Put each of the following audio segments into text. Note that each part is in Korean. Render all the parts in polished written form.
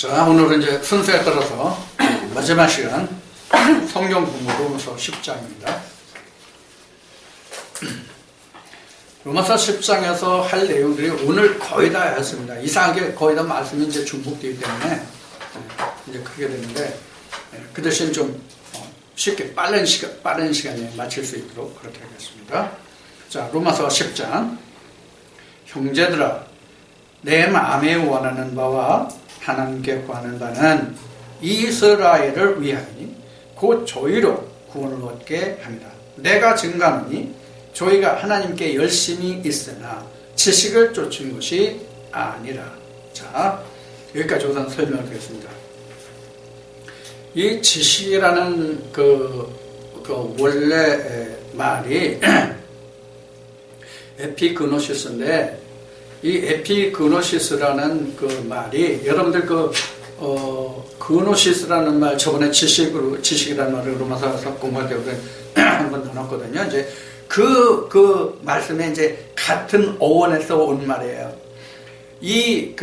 자, 오늘은 이제 순서에 따라서 마지막 시간 성경 공부 로마서 10장입니다. 로마서 10장에서 할 내용들이 오늘 거의 다 했습니다. 이상하게 거의 다 말씀이 이제 중복되기 때문에 이제 크게 되는데 그 대신 좀 쉽게 빠른 시간에 마칠 수 있도록 그렇게 하겠습니다. 자, 로마서 10장. 형제들아, 내 마음에 원하는 바와 하나님께 구하는 바는 이스라엘을 위하니 곧 저희로 구원을 얻게 합니다. 내가 증거하노니 저희가 하나님께 열심히 있으나 지식을 쫓은 것이 아니라. 자, 여기까지 우선 설명을 드리겠습니다. 이 지식이라는 그 원래 말이 에피그노시스인데, 이 에피그노시스라는 그 말이 여러분들 그노시스라는 말 저번에 지식이라는 말을 로마서에서 공부할 때 한번 나눴거든요. 이제 그 말씀에 이제 같은 어원에서 온 말이에요. 이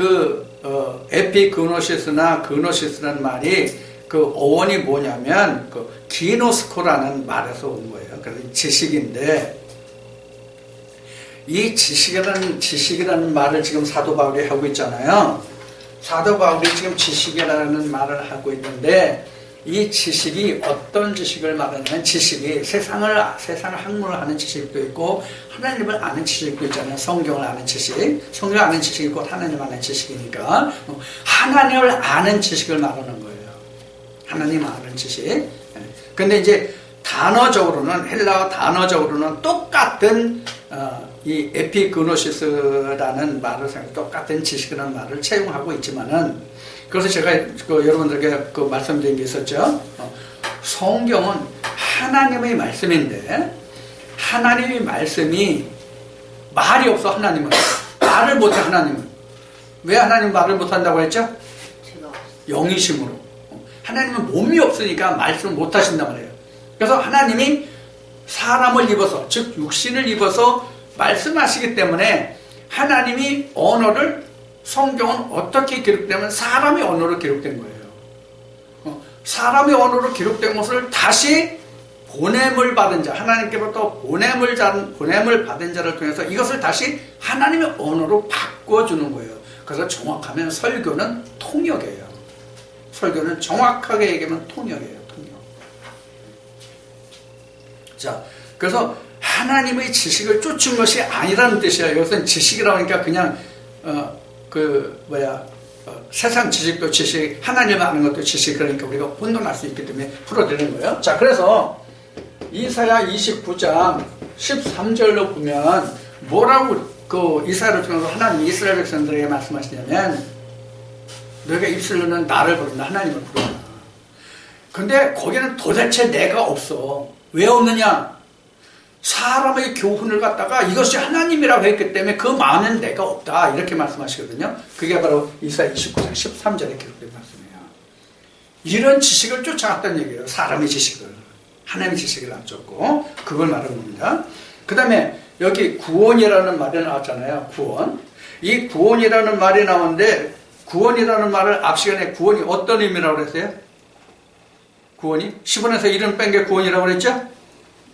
에피그노시스나 그노시스라는 말이 그 어원이 뭐냐면 그 기노스코라는 말에서 온 거예요. 그래서 지식인데, 이 지식이라는 말을 지금 사도 바울이 하고 있잖아요. 사도 바울이 지금 지식이라는 말을 하고 있는데, 이 지식이 어떤 지식을 말하냐면, 지식이 세상을 학문을 하는 지식도 있고 하나님을 아는 지식도 있잖아요. 성경을 아는 지식, 성경을 아는 지식이 곧 하나님 아는 지식이니까 하나님을 아는 지식을 말하는 거예요. 하나님 아는 지식. 근데 이제 단어적으로는, 헬라어 단어적으로는 똑같은 이 에피그노시스라는 말을 똑같은 지식이라는 말을 채용하고 있지만은, 그래서 제가 여러분들에게 말씀드린 게 있었죠. 성경은 하나님의 말씀인데, 하나님의 말씀이 말이 없어. 하나님은 말을 못해. 하나님은 왜 하나님 말을 못한다고 했죠? 영이심으로. 하나님은 몸이 없으니까 말씀을 못하신단 말이에요. 그래서 하나님이 사람을 입어서, 즉 육신을 입어서 말씀하시기 때문에 하나님이 언어를, 성경은 어떻게 기록되면 사람의 언어로 기록된 거예요. 사람의 언어로 기록된 것을 다시 보냄을 받은 자, 하나님께로부터 보냄을 받은 자를 통해서 이것을 다시 하나님의 언어로 바꿔주는 거예요. 그래서 정확하면 설교는 통역이에요. 설교는 정확하게 얘기하면 통역이에요. 통역. 자, 그래서 하나님의 지식을 쫓은 것이 아니라는 뜻이에요. 이것은 지식이라고 하니까 그냥 세상 지식도 지식, 하나님을 아는 것도 지식, 그러니까 우리가 혼돈할 수 있기 때문에 풀어드리는 거예요. 자, 그래서 이사야 29장 13절로 보면 뭐라고 이사야를 통해서 하나님이 이스라엘 백성들에게 말씀하시냐면, 너희가 입술로는 나를 부른다, 하나님을 부른다. 근데 거기는 도대체 내가 없어. 왜 없느냐? 사람의 교훈을 갖다가 이것이 하나님이라고 했기 때문에 그 마음엔 내가 없다, 이렇게 말씀하시거든요. 그게 바로 이사야 29장 13절에 기록된 말씀이에요. 이런 지식을 쫓아갔다는 얘기예요. 사람의 지식을. 하나님의 지식을 안 쫓고. 그걸 말하는 겁니다. 그 다음에 여기 구원이라는 말이 나왔잖아요. 구원. 이 구원이라는 말이 나오는데, 구원이라는 말을 앞 시간에 구원이 어떤 의미라고 그랬어요? 구원이? 10원에서 1원 뺀 게 구원이라고 그랬죠?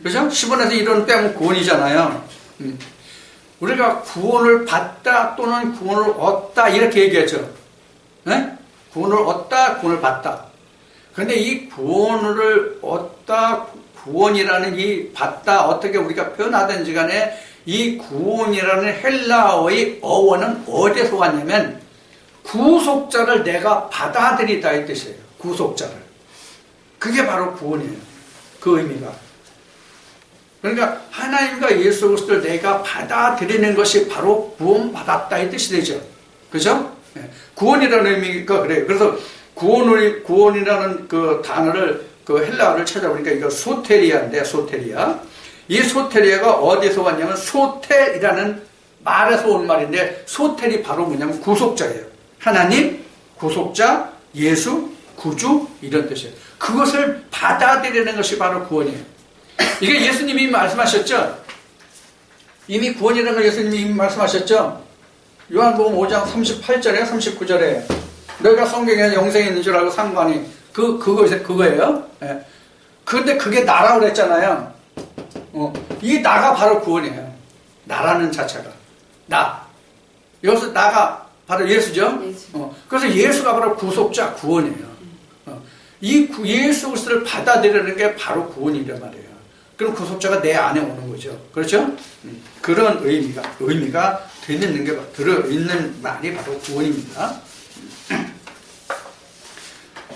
그죠? 10원에서 1원 빼면 구원이잖아요. 우리가 구원을 받다 또는 구원을 얻다, 이렇게 얘기하죠. 네? 구원을 얻다, 구원을 받다. 그런데 이 구원을 얻다, 구원이라는 이 받다, 어떻게 우리가 표현하든지 간에 이 구원이라는 헬라어의 어원은 어디에서 왔냐면, 구속자를 내가 받아들이다, 이 뜻이에요. 구속자를. 그게 바로 구원이에요. 그 의미가. 그러니까 하나님과 예수 그리스도를 내가 받아들이는 것이 바로 구원받았다, 이 뜻이 되죠. 그죠? 구원이라는 의미가 그래요. 그래서 구원이라는 그 단어를, 그 헬라어를 찾아보니까 이거 소테리아인데, 소테리아. 이 소테리아가 어디서 왔냐면 소텔이라는 말에서 온 말인데, 소텔이 바로 뭐냐면 구속자예요. 하나님, 구속자, 예수, 구주, 이런 뜻이에요. 그것을 받아들이는 것이 바로 구원이에요. 이게 예수님이 말씀하셨죠? 이미 구원이라는 걸 예수님이 이미 말씀하셨죠? 요한복음 5장 38절에 39절에 너희가 성경에 영생이 있는 줄 알고 상관이 그거예요. 예. 그런데 그게 나라고 그랬잖아요. 이 나가 바로 구원이에요. 나라는 자체가 나. 여기서 나가 바로 예수죠. 그래서 예수가 바로 구속자 구원이에요. 예수 그리스도를 받아들이는 게 바로 구원이란 말이에요. 그럼 구속자가 내 안에 오는 거죠. 그렇죠? 그런 의미가 들어있는 말이 바로 구원입니다.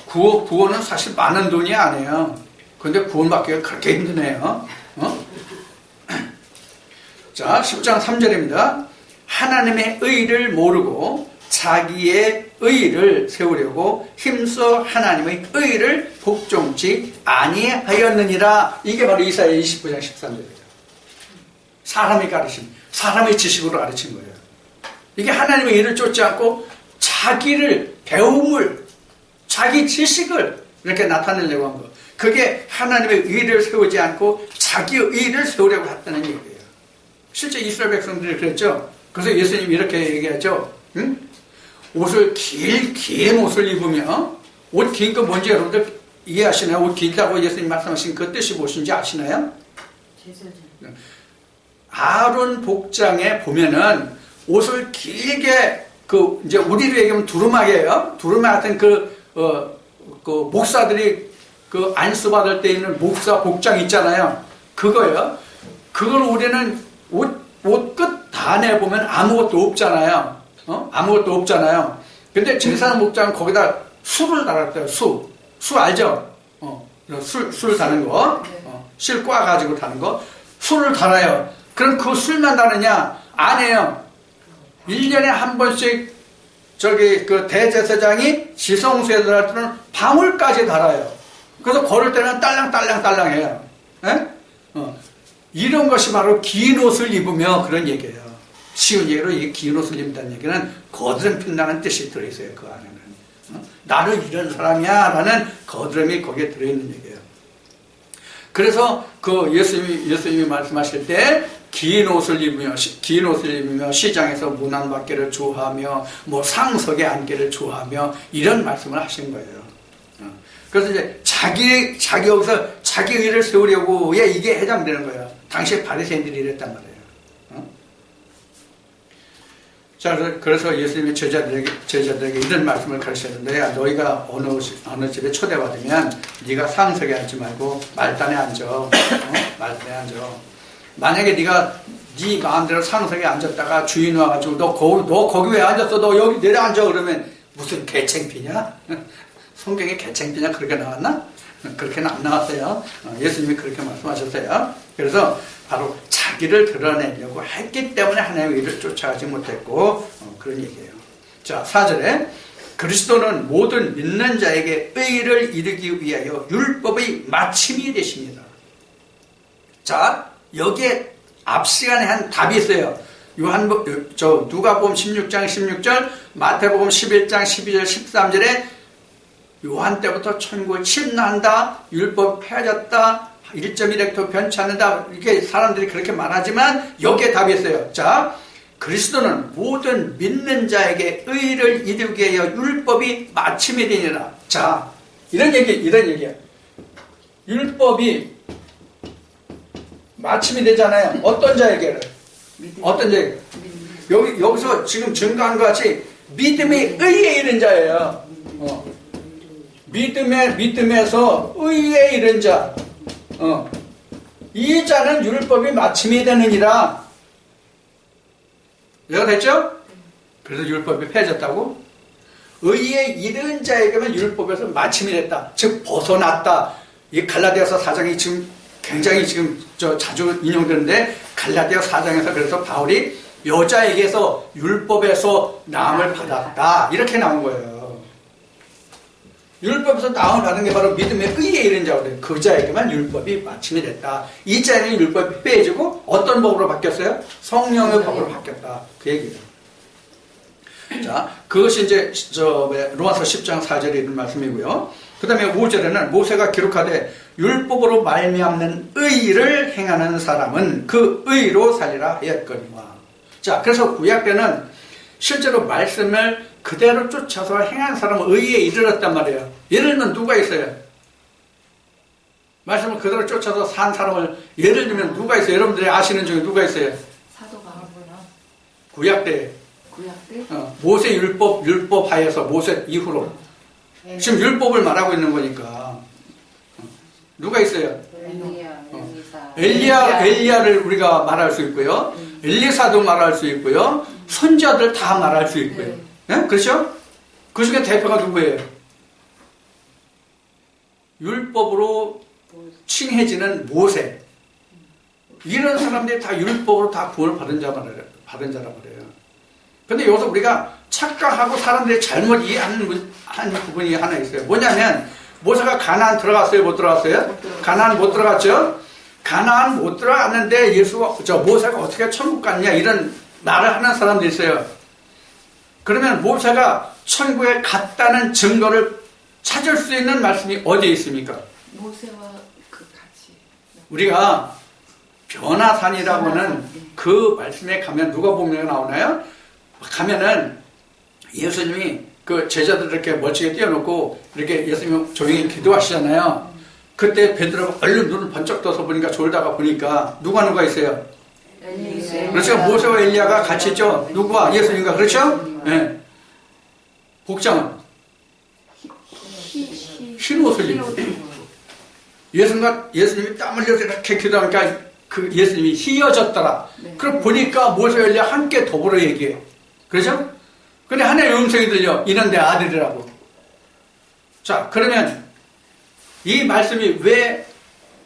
구원은 사실 많은 돈이 아니에요. 그런데 구원받기가 그렇게 힘드네요. 자, 10장 3절입니다. 하나님의 의를 모르고 자기의 의를 세우려고 힘써 하나님의 의를 복종치 아니하였느니라. 이게 바로 이사야 29장 13절이죠. 사람의 가르침, 사람의 지식으로 가르친 거예요. 이게 하나님의 의를 쫓지 않고 자기를 배움을, 자기 지식을 이렇게 나타내려고 한 거. 그게 하나님의 의를 세우지 않고 자기의 의를 세우려고 했다는 얘기예요. 실제 이스라엘 백성들이 그랬죠. 그래서 예수님이 이렇게 얘기하죠. 응? 옷을 긴 옷을 입으며, 옷 긴 거 뭔지 여러분들 이해하시나요? 옷 길다고 예수님 말씀하신 그 뜻이 무엇인지 아시나요? 아론 복장에 보면은 옷을 길게 이제 우리로 얘기하면 두루마기예요. 두루마기 같은 그 목사들이 그 안수 받을 때 입는 목사 복장 있잖아요. 그거예요. 그걸 우리는 옷 끝 다 내보면 아무것도 없잖아요. 아무것도 없잖아요. 근데 제사장 목장은 거기다 술을 달았대요. 술 알죠? 술 다는 거. 실 꽈가지고 다는 거. 술을 달아요. 그럼 그 술만 다느냐? 아니에요. 1년에 한 번씩 그 대제사장이 지성소에 들어갈 때는 방울까지 달아요. 그래서 걸을 때는 딸랑딸랑딸랑해요. 이런 것이 바로 긴 옷을 입으며 그런 얘기예요. 쉬운 얘기로 이 긴 옷을 입는다는 얘기는 거드름 핀다는 뜻이 들어있어요. 그 안에는. 나는 이런 사람이야 라는 거드름이 거기에 들어있는 얘기예요. 그래서 그 예수님이 말씀하실 때 긴 옷을 입으며 시장에서 문안받기를 좋아하며 뭐 상석에 앉기를 좋아하며 이런 말씀을 하신 거예요. 그래서 이제 자기 여기서 자기 의를 세우려고 이게 해당되는 거예요. 당시 바리새인들이 이랬단 말이에요. 자, 그래서 예수님이 제자들에게 이런 말씀을 가르치셨는데, 야, 너희가 어느 집에 초대받으면 네가 상석에 앉지 말고 말단에 앉아. 말단에 앉아. 만약에 네가 네 마음대로 상석에 앉았다가 주인 와가지고 너 거기 왜 앉았어? 너 여기 내려앉아. 그러면 무슨 개챙피냐? 성경에 개챙피냐 그렇게 나왔나? 그렇게는 안 나왔어요. 예수님이 그렇게 말씀하셨어요. 그래서 바로 자기를 드러내려고 했기 때문에 하나님의 의를 쫓아가지 못했고 그런 얘기예요. 자, 4절에 그리스도는 모든 믿는 자에게 의를 이루기 위하여 율법의 마침이 되십니다. 자, 여기에 앞 시간에 한 답이 있어요. 누가복음 16장 16절, 마태복음 11장 12절 13절에 요한 때부터 천국을 침난다, 율법 폐하졌다, 1.1헥토 변치 않는다, 이렇게 사람들이 그렇게 말하지만 여기에 답이 있어요. 자, 그리스도는 모든 믿는 자에게 의를 이루게 하여 율법이 마침이 되니라. 자, 이런 얘기야. 율법이 마침이 되잖아요. 어떤 자에게는? 어떤 자에게? 여기서 지금 증거한 것 같이 믿음의 의에 이른 자예요. 믿음에서 의에 이른 자. 이 자는 율법이 마침이 되느니라. 이해가 됐죠? 그래서 율법이 폐해졌다고? 의에 이른 자에게만 율법에서 마침이 됐다. 즉 벗어났다. 이 갈라디아서 4장이 지금 굉장히 자주 인용되는데, 갈라디아 4장에서 그래서 바울이 여자에게서 율법에서 나음을 받았다 이렇게 나온 거예요. 율법에서 나음을 받은 게 바로 믿음의 의에 이른 자거든요. 그 자에게만 율법이 마침이 됐다. 이 자에는 율법이 빼지고 어떤 법으로 바뀌었어요? 성령의 법으로 바뀌었다. 그 얘기예요. 자, 그것이 이제 로마서 10장 4절에 있는 말씀이고요. 그 다음에 5절에는 모세가 기록하되 율법으로 말미암는 의를 행하는 사람은 그 의로 살리라 하였거니와. 자, 그래서 구약 때는 실제로 말씀을 그대로 쫓아서 행한 사람은 의에 이르렀단 말이에요. 예를 들면 누가 있어요? 말씀을 그대로 쫓아서 산 사람을 예를 들면 누가 있어요? 여러분들이 아시는 중에 누가 있어요? 사도 바울이나 구약 때 구약 때 모세 율법 하에서 모세 이후로 지금 율법을 말하고 있는 거니까 누가 있어요? 엘리야를 우리가 말할 수 있고요. 엘리사도 말할 수 있고요. 선지자들 다 말할 수 있고요. 네? 그렇죠? 그 중에 대표가 누구예요? 율법으로 칭해지는 모세. 이런 사람들이 다 율법으로 다 구원을 받은 자란 말이에요. 근데 여기서 우리가 착각하고 사람들이 잘못 이해하는 부분이 하나 있어요. 뭐냐면 모세가 가나안 들어갔어요? 못 들어갔어요? 가나안 못 들어갔죠? 가나안 못 들어갔는데 모세가 어떻게 천국 갔냐 이런 말을 하는 사람도 있어요. 그러면 모세가 천국에 갔다는 증거를 찾을 수 있는 말씀이 어디에 있습니까? 모세와 같이 우리가 변화산이라고 하는 그 말씀에 가면 누가 보면 나오나요? 가면은 예수님이 그 제자들 이렇게 멀찍이 띄워놓고 이렇게 예수님 조용히 기도하시잖아요. 그때 베드로가 얼른 눈을 번쩍 떠서 보니까 졸다가 보니까 누가 있어요? 그렇죠. 모세와 엘리야가 같이 있죠. 누구와? 예수님과. 그렇죠? 네. 복장은 흰 옷을 입고 예수님이 땀 흘려서 이렇게 기도하니까 그 예수님이 희어졌더라. 그럼 보니까 모세와 엘리야 함께 더불어 얘기해. 그렇죠? 근데 하나의 음성이 들려. 이는 내 아들이라고. 자, 그러면 이 말씀이 왜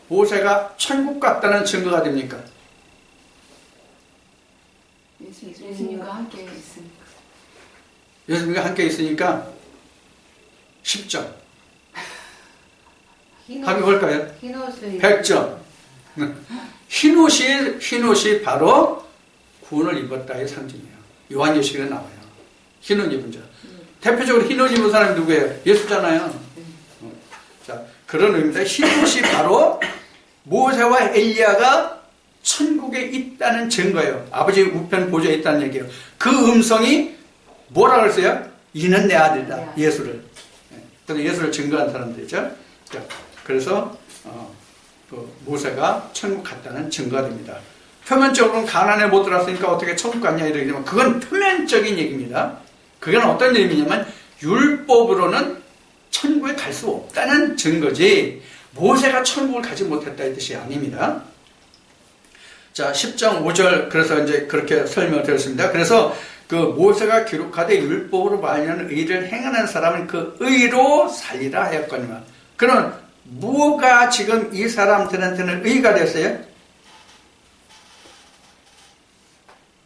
모세가 천국 갔다는 증거가 됩니까? 예수님과 함께 있으니까. 예수님과 함께 있으니까 10점. 답이 뭘까요? 100점. 흰옷이 바로 구원을 입었다의 상징이에요. 요한계시록에 나와요. 흰옷 입은 자. 대표적으로 흰옷 입은 사람이 누구예요? 예수잖아요. 자, 그런 의미입니다. 흰옷이 바로 모세와 엘리야가 천국에 있다는 증거예요. 아버지 우편 보좌에 있다는 얘기예요. 그 음성이 뭐라 그랬어요? 이는 내 아들이다. 예수를. 그래서 예수를 증거한 사람들이죠. 자, 그래서 그 모세가 천국 갔다는 증거가 됩니다. 표면적으로는 가나안에 못 들어왔으니까 어떻게 천국 갔냐 이러지만 그건 표면적인 얘기입니다. 그건 어떤 의미냐면 율법으로는 천국에 갈 수 없다는 증거지 모세가 천국을 가지 못했다 이 뜻이 아닙니다. 자, 10장 5절 그래서 이제 그렇게 설명을 드렸습니다. 그래서 그 모세가 기록하되 율법으로 말하는 의를 행하는 사람은 그 의로 살리라 하였거니와. 그럼 뭐가 지금 이 사람들한테는 의가 됐어요?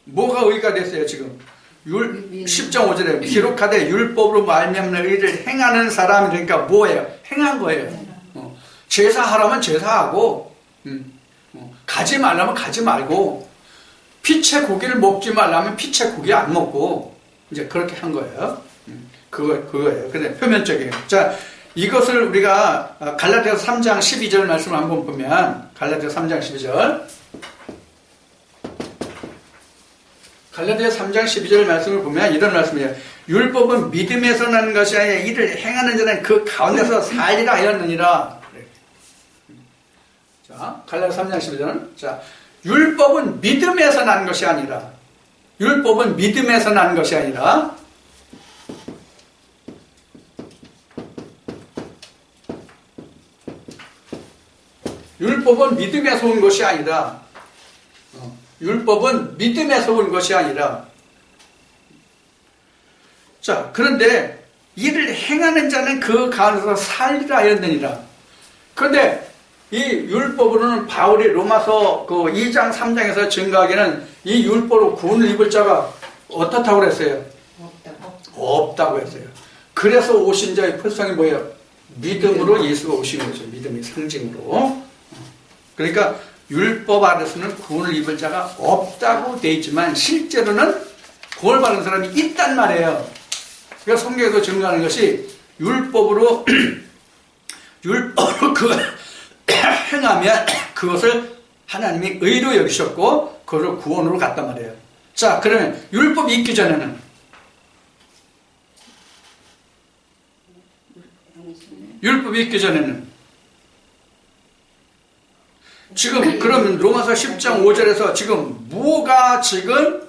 뭐가 의가 됐어요 지금? 10장 5절에 기록하되 율법으로 말미암는 의를 행하는 사람이 그러니까 뭐예요? 행한 거예요. 제사하라면 제사하고 가지 말라면 가지 말고 피채 고기를 먹지 말라면 피채 고기 안 먹고 이제 그렇게 한 거예요. 그거예요. 근데 표면적이에요. 자, 이것을 우리가 갈라디아서 3장 12절 말씀을 한번 보면 갈라디아서 3장 12절 갈라디아서 3장 12절 말씀을 보면 이런 말씀이에요. 율법은 믿음에서 나는 것이 아니라 이를 행하는 자는 그 가운데서 살리라 하였느니라. 자, 갈라디아서 3장 12절. 자, 율법은 믿음에서 난 것이 아니라 율법은 믿음에서 난 것이 아니라 율법은 믿음에서 온 것이 아니라 율법은 믿음에서 온 것이 아니라 자, 그런데 이를 행하는 자는 그 가운데서 살리라 하였느니라. 그런데 이 율법으로는 바울이 로마서 그 2장 3장에서 증거하기는 이 율법으로 구원을 입을 자가 어떻다고 그랬어요? 없다고 했어요. 그래서 오신 자의 표상이 뭐예요? 믿음으로 예수가 오신 거죠. 믿음의 상징으로. 그러니까 율법 아래서는 구원을 입을 자가 없다고 되어 있지만 실제로는 구원을 받은 사람이 있단 말이에요. 그러니까 성경에서 증거하는 것이 율법으로 그걸 행하면 그것을 하나님이 의로 여기셨고 그것을 구원으로 갔단 말이에요. 자, 그러면 율법이 있기 전에는 율법이 있기 전에는. 지금 그러면 로마서 10장 5절에서 지금 뭐가 지금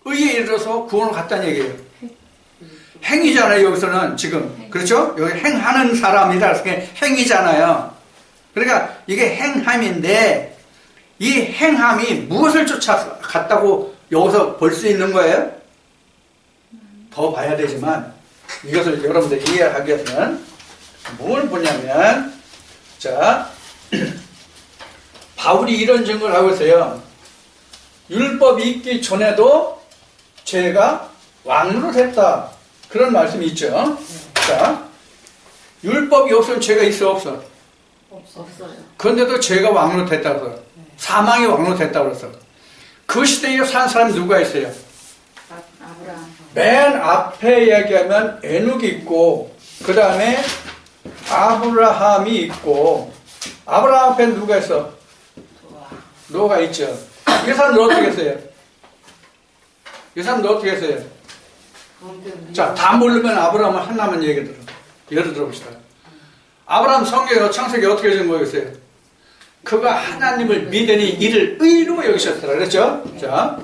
의에 이르러서 구원을 갖다는 얘기예요. 행위잖아요. 여기서는 지금 그렇죠? 여기 행하는 사람이라 그래서 행위잖아요. 그러니까 이게 행함인데 이 행함이 무엇을 쫓아갔다고 여기서 볼 수 있는 거예요? 더 봐야 되지만 이것을 여러분들 이해하기 위해서는 뭘 보냐면 자 바울이 이런 증거를 하고 있어요. 율법이 있기 전에도 죄가 왕노릇했다. 그런 말씀이 있죠. 자, 율법이 없으면 죄가 있어 없어? 없어요. 그런데도 죄가 왕노릇했다고 사망이 왕노릇했다고 그래서 그 시대에 산 사람이 누가 있어요? 아브라함. 맨 앞에 얘기하면 에녹이 있고 그 다음에 아브라함이 있고 아브라함 앞에 누가 있어? 노아가 있죠. 이 사람들 어떻게 했어요? 이 사람들 어떻게 했어요? 자, 다 모르면 아브라함을 하나만 얘기 들어. 예를 들어봅시다. 아브라함 성경에 창세기 어떻게 된 거였어요? 그가 하나님을 믿으니 이를 의로 여기셨더라. 그랬죠? 자,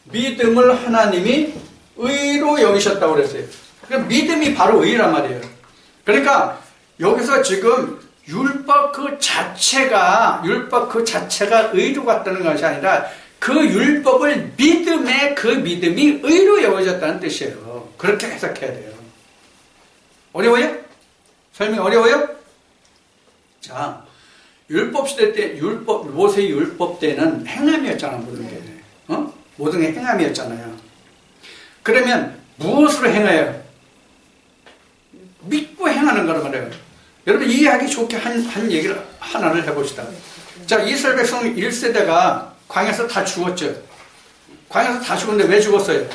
믿음을 하나님이 의로 여기셨다고 그랬어요. 그럼 믿음이 바로 의란 말이에요. 그러니까 여기서 지금 율법 그 자체가 의로 같다는 것이 아니라 그 율법을 믿음에 그 믿음이 의로 여겨졌다는 뜻이에요. 그렇게 해석해야 돼요. 어려워요? 설명 어려워요? 자, 율법 시대 때 모세의 율법 때는 행함이었잖아 모든 게. 모든 게 행함이었잖아요. 그러면 무엇으로 행해요? 믿고 행하는 거란 말이에요. 여러분 이해하기 좋게 한 얘기를 하나를 해봅시다. 자, 이스라엘 백성 1세대가 광야에서 다 죽었죠. 광야에서 다 죽었는데 왜 죽었어요?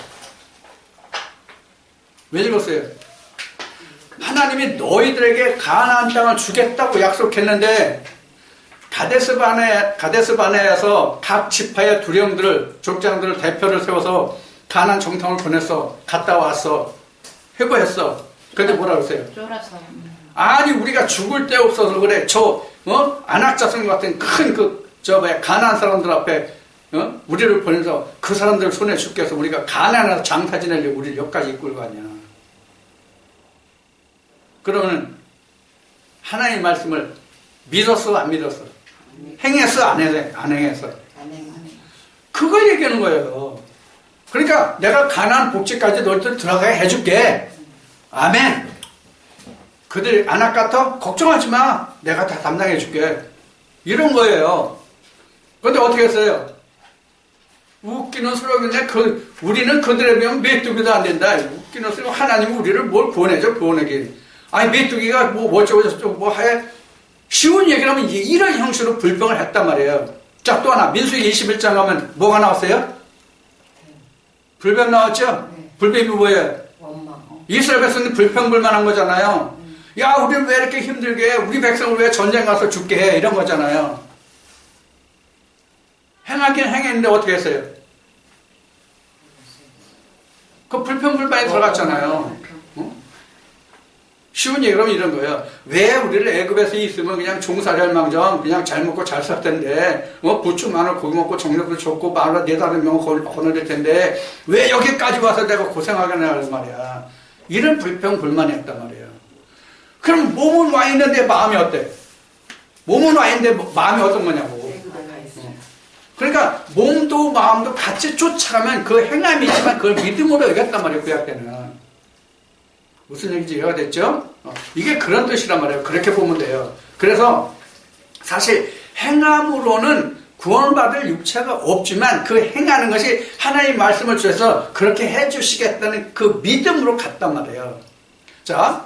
왜 죽었어요? 하나님이 너희들에게 가나안 땅을 주겠다고 약속했는데 가데스 바네에서 각 지파의 두령들을 족장들을 대표를 세워서 가나안 정탐을 보냈어. 갔다 왔어. 회고했어. 근데 뭐라 그랬어요? 쫄아서. 아니 우리가 죽을 데 없어서 그래. 안악자성 같은 큰 가나안 사람들 앞에 우리를 보내서 그 사람들 손에 죽게 해서 우리가 가나안에서 장사 지내려고 우리를 여기까지 이끌고 가냐. 그러면 하나님의 말씀을 믿었어 안 믿었어? 행했어 안 행했어? 그걸 얘기하는 거예요. 그러니까 내가 가나안 복지까지 너희들 들어가게 해줄게. 아멘. 그들 안악 같아? 걱정하지 마. 내가 다 담당해 줄게. 이런 거예요. 그런데 어떻게 했어요? 웃기는 소리인데 우리는 그들에 비하면 메뚜기도 안 된다. 웃기는 소리. 하나님이 우리를 뭘 구원해줘? 구원하기. 아니 메뚜기가 어쩌고 해. 쉬운 얘기를 하면 이런 형식으로 불평을 했단 말이에요. 자, 또 하나 민수기 21장 가면 뭐가 나왔어요? 불평 나왔죠? 불평이 뭐예요? 이스라엘 백성이 불평불만한 거잖아요. 야, 우리를 왜 이렇게 힘들게 해? 우리 백성을 왜 전쟁 가서 죽게 해? 이런 거잖아요. 행하긴 행했는데 어떻게 했어요? 그 불평불만이 들어갔잖아요. 쉬운 얘기로 이런 거예요. 왜 우리를 애굽에서 있으면 그냥 종살이할 망정 그냥 잘 먹고 잘 살 텐데 부추 마늘 고기 먹고 정력도 좋고 마누라 4-5명 거느릴 텐데 왜 여기까지 와서 내가 고생하게 하는 말이야. 이런 불평불만이 했단 말이에요. 그럼 몸은 와 있는데 마음이 어때? 몸은 와 있는데 마음이 어떤 거냐고. 그러니까 몸도 마음도 같이 쫓아가면 그 행함이 있지만 그걸 믿음으로 여겼단 말이에요. 구약 때는. 무슨 얘기인지 이해가 됐죠? 이게 그런 뜻이란 말이에요. 그렇게 보면 돼요. 그래서 사실 행함으로는 구원받을 육체가 없지만 그 행하는 것이 하나님 말씀을 주셔서 그렇게 해주시겠다는 그 믿음으로 갔단 말이에요. 자,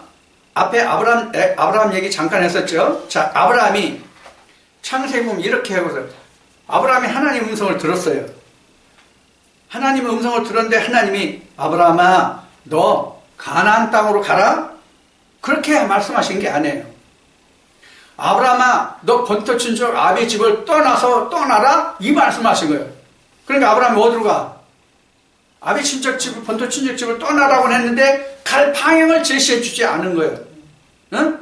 앞에 아브라함 얘기 잠깐 했었죠? 자, 아브라함이 창세기 보면 이렇게 하고서 아브라함이 하나님 음성을 들었어요. 하나님의 음성을 들었는데 하나님이 아브라함아 너 가나안 땅으로 가라? 그렇게 말씀하신 게 아니에요. 아브라함아 너 본토 친척 아비 집을 떠나라? 이 말씀하신 거예요. 그러니까 아브라함이 어디로 가? 아비 친척 집을 본토 친척 집을 떠나라고 했는데 갈 방향을 제시해 주지 않은 거예요. 응?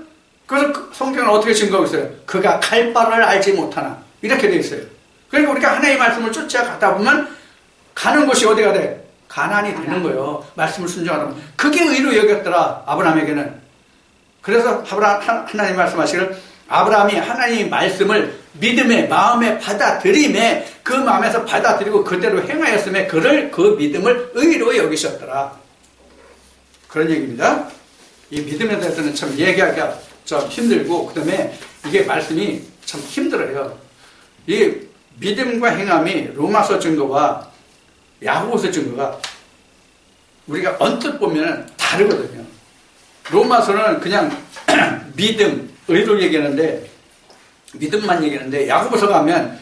그래서 성경은 어떻게 증거하고 있어요? 그가 갈 바를 알지 못하나 이렇게 돼 있어요. 그러니까 우리가 하나님의 말씀을 쫓아가다 보면 가는 곳이 어디가 돼? 가난이 되는 거예요. 말씀을 순종하다 보면. 그게 의로 여겼더라 아브라함에게는. 그래서 하나님 말씀하시기를 아브라함이 하나님의 말씀을 믿음의 마음에 받아들임에 그 마음에서 받아들이고 그대로 행하였음에 그를 그 믿음을 의로 여기셨더라. 그런 얘기입니다. 이 믿음에 대해서는 참 얘기하기가 좀 힘들고 그 다음에 이게 말씀이 참 힘들어요. 이 믿음과 행함이 로마서 증거와 야고보서 증거가 우리가 언뜻 보면 다르거든요. 로마서는 그냥 믿음, 의를 얘기하는데 믿음만 얘기하는데 야고보서 가면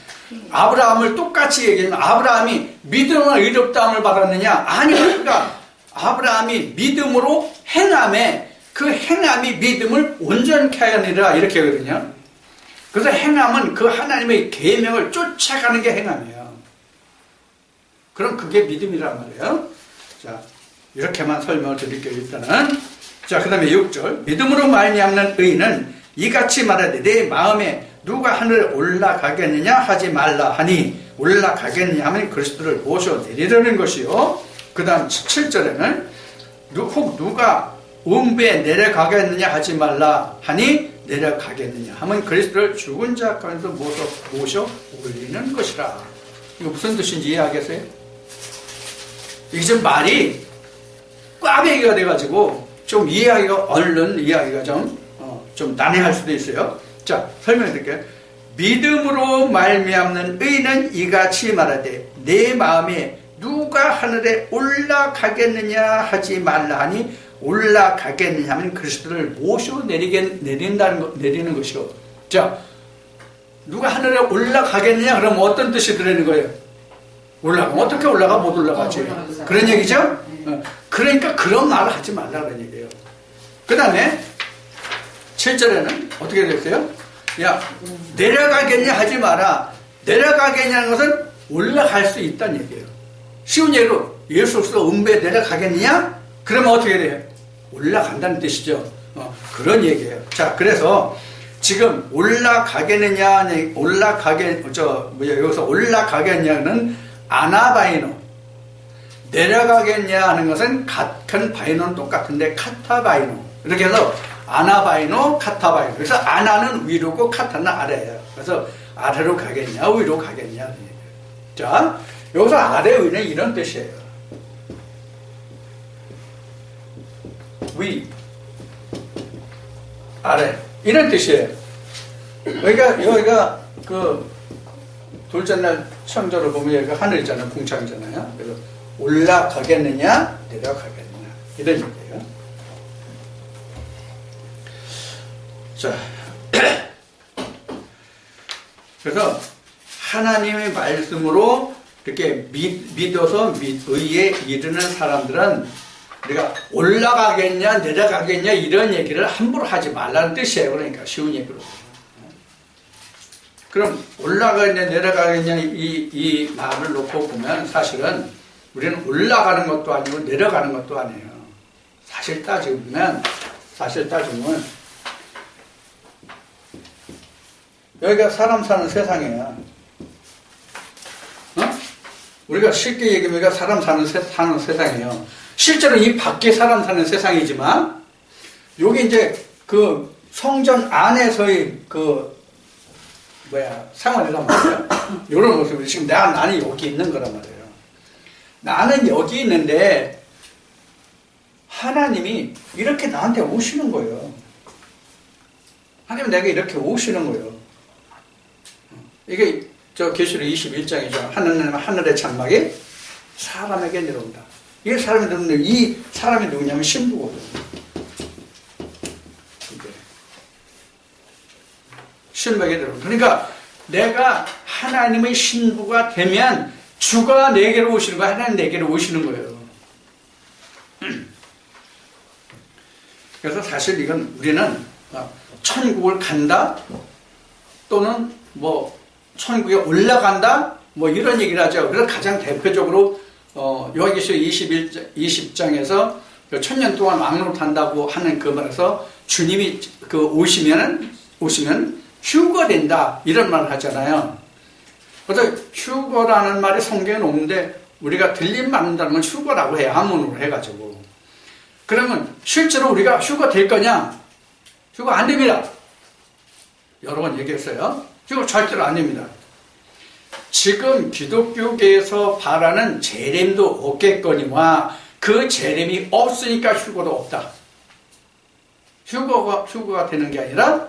아브라함을 똑같이 얘기하면 아브라함이 믿음을 의롭다함을 받았느냐? 아니요. 그러니까 아브라함이 믿음으로 행함에 그 행함이 믿음을 온전케 하느니라 이렇게 하거든요. 그래서 행함은 그 하나님의 계명을 쫓아가는 게 행함이에요. 그럼 그게 믿음이란 말이에요. 자, 이렇게만 설명을 드릴게요. 일단은 자, 그 다음에 6절 믿음으로 말미암는 의인은 이같이 말하되 내 마음에 누가 하늘에 올라가겠느냐 하지 말라 하니 올라가겠느냐 하면 그리스도를 모셔 내리려는 것이요. 그 다음 7절에는 혹 누가 음부에 내려가겠느냐 하지 말라 하니 내려가겠느냐 하면 그리스도를 죽은 자 가운데서 모셔 올리는 것이라. 이거 무슨 뜻인지 이해하겠어요? 이게 좀 말이 꽈배기가 돼가지고 좀 이해하기가 얼른 이해하기가 좀 난해할 수도 있어요. 자, 설명해 드릴게요. 믿음으로 말미암는 의는 이같이 말하되 내 마음에 누가 하늘에 올라가겠느냐 하지 말라 하니 올라가겠느냐 하면 그리스도를 모셔 내리는 것이요. 자, 누가 하늘에 올라가겠느냐 그러면 어떤 뜻이 들어있는 거예요? 올라가면 어떻게 올라가? 못 올라가지. 그런 얘기죠? 그러니까 그런 말을 하지 말라는 얘기예요. 그 다음에 7절에는 어떻게 됐어요? 야, 내려가겠냐 하지 마라. 내려가겠냐는 것은 올라갈 수 있다는 얘기예요. 쉬운 예로 예수로서 음부에 내려가겠느냐? 그러면 어떻게 돼요? 올라간다는 뜻이죠. 그런 얘기예요. 자, 그래서 지금 올라가겠느냐, 여기서 올라가겠냐는 아나바이노. 내려가겠냐 하는 것은 같은 바이노는 똑같은데 카타바이노. 이렇게 해서 아나바이노, 카타바이노. 그래서 아나는 위로고 카타는 아래예요. 그래서 아래로 가겠냐, 위로 가겠냐. 자, 여기서 아래 위는 이런 뜻이에요. 위, 아래. 이런 뜻이에요. 여기가 그 둘째 날 창조를 보면 여기가 하늘이잖아요. 궁창이잖아요. 그래서 올라가겠느냐, 내려가겠느냐. 이런 얘기예요. 자, 그래서 하나님의 말씀으로 이렇게 믿어서 의에 이르는 사람들은 우리가 올라가겠냐 내려가겠냐 이런 얘기를 함부로 하지 말라는 뜻이에요. 그러니까 쉬운 얘기로. 그럼 올라가겠냐 내려가겠냐 이 말을 놓고 보면 사실은 우리는 올라가는 것도 아니고 내려가는 것도 아니에요. 사실 따지면 여기가 사람 사는 세상이에요. 우리가 쉽게 얘기하면 여기가 사람 사는 세상이에요. 실제로 이 밖에 사람 사는 세상이지만 여기 이제 그 성전 안에서의 생활이란 말이에요. 이런 모습이 지금 나는 여기 있는 거란 말이에요. 나는 여기 있는데 하나님이 이렇게 나한테 오시는 거예요. 하나님 내가 이렇게 오시는 거예요. 이게 계시록 21장이죠. 하늘의 장막이 사람에게 내려온다. 이 사람이 누구냐면 이 사람이 누구냐면 신부거든요. 신부에게 내려온다. 그러니까 내가 하나님의 신부가 되면 주가 내게로 오시는 거야. 하나님 내게로 오시는 거예요. 그래서 사실 이건 우리는 천국을 간다 또는 천국에 올라간다 이런 얘기를 하죠. 그래서 가장 대표적으로 요한계시록 20장에서 천년 동안 왕노릇한다고 하는 그 말에서 주님이 그 오시면 휴거된다 이런 말을 하잖아요. 그래서 휴거라는 말이 성경에 없는데 우리가 들림 받는다는 건 휴거라고 해요. 한문으로 해가지고. 그러면 실제로 우리가 휴거 될 거냐? 휴거 안 됩니다. 여러 번 얘기했어요. 휴거 절대로 안 됩니다. 지금 기독교계에서 바라는 재림도 없겠거니와 그 재림이 없으니까 휴거도 없다. 휴거가 되는 게 아니라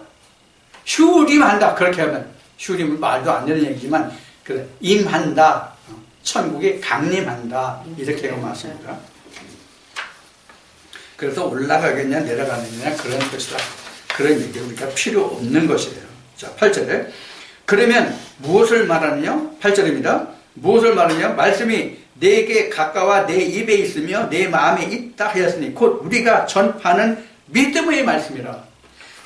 휴림한다. 그렇게 하면 휴림은 말도 안 되는 얘기지만 그래 임한다. 천국에 강림한다. 이렇게 말씀입니다. 그래서 올라가겠냐 내려가느냐 그런 것이다. 그런 얘기 우리가 필요 없는 것이에요. 자, 8절에 그러면 무엇을 말하느냐? 8절입니다. 무엇을 말하느냐? 말씀이 내게 가까워 내 입에 있으며 내 마음에 있다 하였으니 곧 우리가 전파하는 믿음의 말씀이라.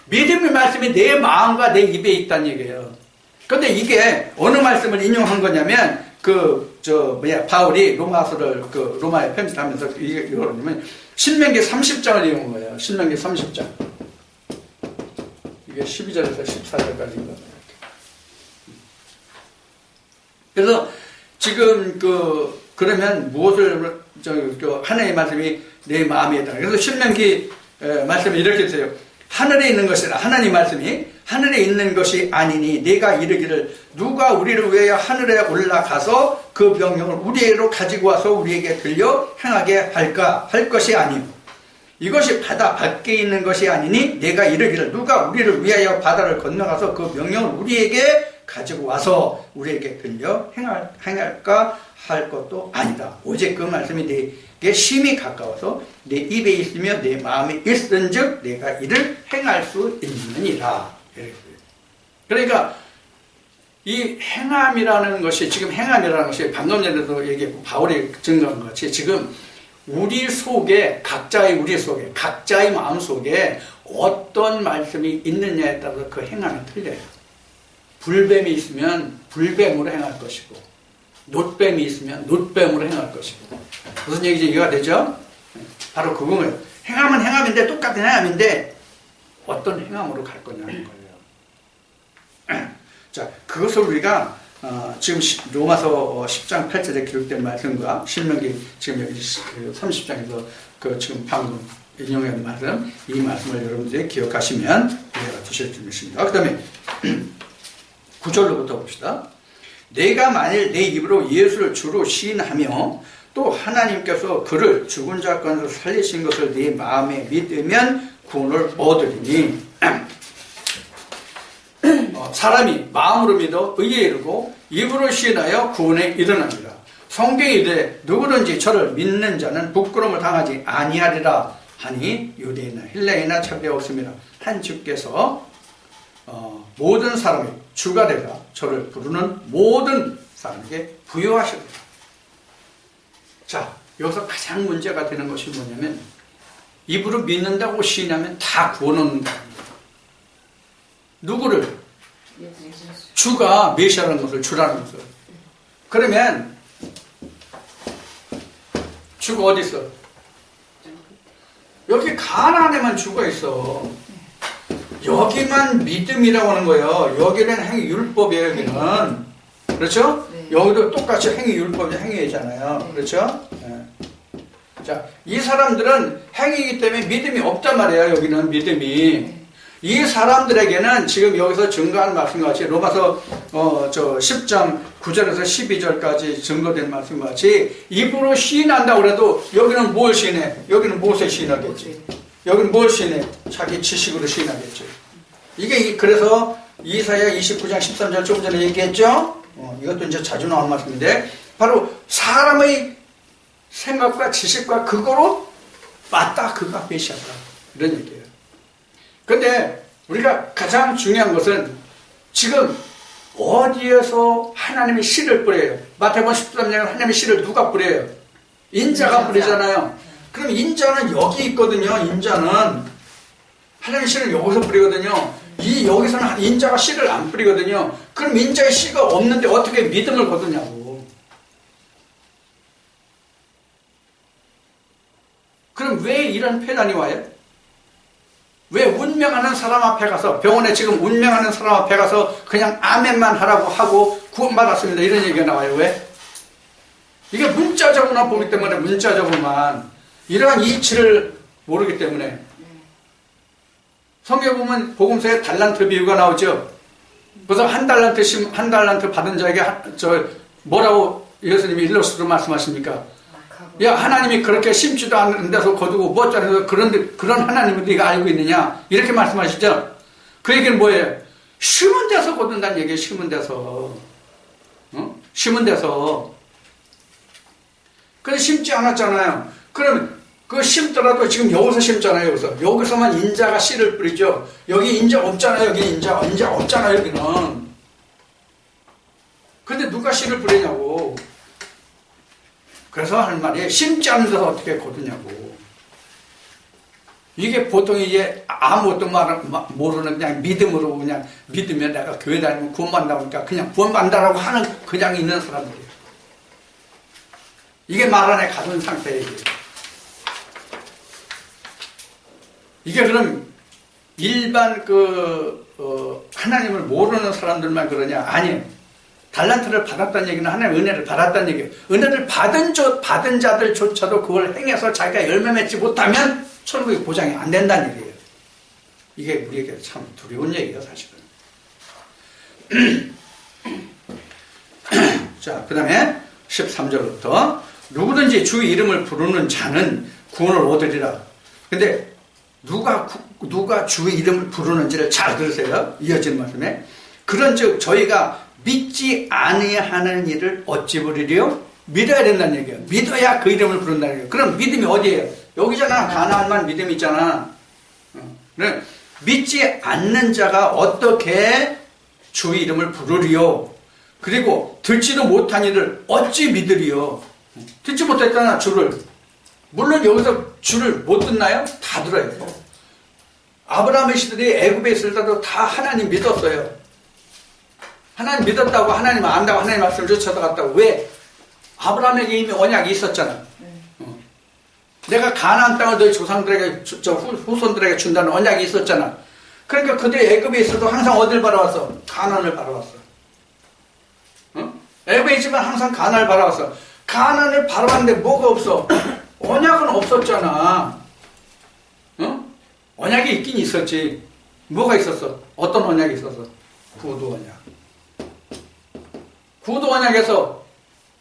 믿음의 말씀이 내 마음과 내 입에 있다는 얘기예요. 근데 이게 어느 말씀을 인용한 거냐면 바울이 로마서를 로마에 편집하면서 이걸 하면 신명기 30장을 이용한 거예요. 신명기 30장. 이게 12절에서 14절까지인가. 그래서 지금 그러면 무엇을 하나님의 말씀이 내 마음에 있다. 그래서 신명기 말씀이 이렇게 되세요. 하늘에 있는 것이라. 하나님 말씀이 하늘에 있는 것이 아니니 내가 이르기를 누가 우리를 위하여 하늘에 올라가서 그 명령을 우리에게로 가지고 와서 우리에게 들려 행하게 할까 할 것이 아니요 이것이 바다 밖에 있는 것이 아니니 내가 이르기를 누가 우리를 위하여 바다를 건너가서 그 명령을 우리에게 가지고 와서 우리에게 들려 행할까 할 것도 아니다. 오직 그 말씀이 내게 심히 가까워서 내 입에 있으며 내 마음에 있은즉 내가 이를 행할 수 있느니라. 그러니까 이 행함이라는 것이 지금 행함이라는 것이 방금 전에도 얘기했고 바울이 증거한 것 같이 지금 우리 속에 각자의 마음 속에 어떤 말씀이 있느냐에 따라서 그 행함이 틀려요. 불뱀이 있으면 불뱀으로 행할 것이고 놋뱀이 있으면 놋뱀으로 행할 것이고 무슨 얘기인지 이해가 되죠? 바로 그거예요. 행함은 행함인데 똑같은 행함인데 어떤 행함으로 갈 거냐는 거예요. 자, 그것을 우리가 지금 로마서 10장 8절에 기록된 말씀과 신명기 지금 여기 30장에서 지금 방금 인용한 말씀, 이 말씀을 여러분들이 기억하시면 이해가 되실 줄 믿습니다. 그 다음에 9절로부터 봅시다. 내가 만일 내 입으로 예수를 주로 시인하며 또 하나님께서 그를 죽은 자 가운데서 살리신 것을 네 마음에 믿으면 구원을 얻으리니 사람이 마음으로 믿어 의에 이르고 입으로 시인하여 구원에 이르느니라. 성경이 이르되 누구든지 저를 믿는 자는 부끄러움을 당하지 아니하리라 하니 유대인이나 헬라인이나 차별이 없습니다. 한 주께서 모든 사람이 주가 되라 저를 부르는 모든 사람에게 부여하시리라. 자, 여기서 가장 문제가 되는 것이 뭐냐면 입으로 믿는다고 시인하면 다 구원 얻는 겁니다. 누구를? 주가 메시아라는 것을 주라는 것을. 그러면 주가 어디 있어? 여기 가나안에만 주가 있어. 여기만 믿음이라고 하는 거예요. 여기는 행위율법이에요. 여기는. 그렇죠? 네. 여기도 똑같이 행위율법이 행위잖아요. 그렇죠? 네. 자, 이 사람들은 행위이기 때문에 믿음이 없단 말이에요. 여기는 믿음이. 이 사람들에게는 지금 여기서 증거한 말씀과 같이 로마서 10장 9절에서 12절까지 증거된 말씀과 같이 입으로 시인한다고 해도 여기는 뭘 시인해? 여기는 무엇에 시인하겠지? 여기는 뭘 시인해? 자기 지식으로 시인하겠죠. 이게 그래서 이사야 29장 13절 조금 전에 얘기했죠? 이것도 이제 자주 나오는 말씀인데 바로 사람의 생각과 지식과 그거로 맞다 그가 메시아다 이런 얘기예요. 근데 우리가 가장 중요한 것은 지금 어디에서 하나님의 씨를 뿌려요? 마태복음 13장에 하나님의 씨를 누가 뿌려요? 인자가 뿌리잖아요. 그럼 인자는 여기 있거든요. 인자는 하나님의 씨는 여기서 뿌리거든요. 여기서는 인자가 씨를 안 뿌리거든요. 그럼 인자의 씨가 없는데 어떻게 믿음을 거두냐고. 그럼 왜 이런 폐단이 와요? 왜 운명하는 사람 앞에 가서, 병원에 지금 운명하는 사람 앞에 가서 그냥 아멘만 하라고 하고 구원받았습니다 이런 얘기가 나와요? 왜? 이게 문자적으로만 보기 때문에, 문자적으로만 이러한 이치를 모르기 때문에. 성경에 보면 복음서에 달란트 비유가 나오죠. 그래서 한 달란트 받은 자에게 뭐라고 예수님이 일러스로 말씀하십니까? 야, 하나님이 그렇게 심지도 않는 데서 거두고 무엇자는 그런 하나님을 네가 알고 있느냐? 이렇게 말씀하시죠. 그 얘기는 뭐예요? 심은 데서 거둔다는 얘기예요. 심은 데서. 심은 데서. 근데 심지 않았잖아요. 그럼 그 심더라도 지금 여기서 심잖아요. 여기서만 인자가 씨를 뿌리죠. 여기 인자 없잖아요. 여기 인자 없잖아요. 여기는. 근데 누가 씨를 뿌리냐고. 그래서 할 말이 심지 않은 데서 어떻게 거두냐고. 이게 보통 이제 아무것도 모르는 그냥 믿음으로 그냥 믿으면 내가 교회 다니면 구원받는다니까 그냥 구원받는다라고 하는 그냥 있는 사람들이에요. 이게 말 안에 가둔 상태예요. 이게 그럼 일반 하나님을 모르는 사람들만 그러냐? 아니에요. 달란트를 받았다는 얘기는 하나님의 은혜를 받았다는 얘기예요. 은혜를 받은 자들조차도 그걸 행해서 자기가 열매 맺지 못하면 천국이 보장이 안 된다는 얘기예요. 이게 우리에게 참 두려운 얘기예요, 사실은. 자, 그 다음에 13절부터 누구든지 주 이름을 부르는 자는 구원을 얻으리라. 근데 누가 주의 이름을 부르는지를 잘 들으세요. 이어지는 말씀에. 그런즉 저희가 믿지 아니하는 일을 어찌 부리리요? 믿어야 된다는 얘기예요. 믿어야 그 이름을 부른다는 얘기예요. 그럼 믿음이 어디예요? 여기잖아. 가나안만 믿음이 있잖아. 믿지 않는 자가 어떻게 주의 이름을 부르리요? 그리고 듣지도 못한 일을 어찌 믿으리요? 듣지 못했잖아, 주를. 물론 여기서 주를 못 듣나요? 다 들어요. 아브라함의 시들이 애굽에 있을 때도 다 하나님 믿었어요. 하나님 믿었다고, 하나님 안다고, 하나님 말씀을 쫓아갔다고. 왜? 아브라함에게 이미 언약이 있었잖아. 내가 가나안 땅을 너희 조상들에게, 후손들에게 준다는 언약이 있었잖아. 그러니까 그들이 애굽에 있어도 항상 어딜 바라왔어? 가나안을 바라왔어. 애굽에 있지만 항상 가나안을 바라왔어. 가나안을 바라봤는데 뭐가 없어? 언약은 없었잖아. 언약이 있긴 있었지. 뭐가 있었어? 어떤 언약이 있었어? 구두 언약. 구두 언약에서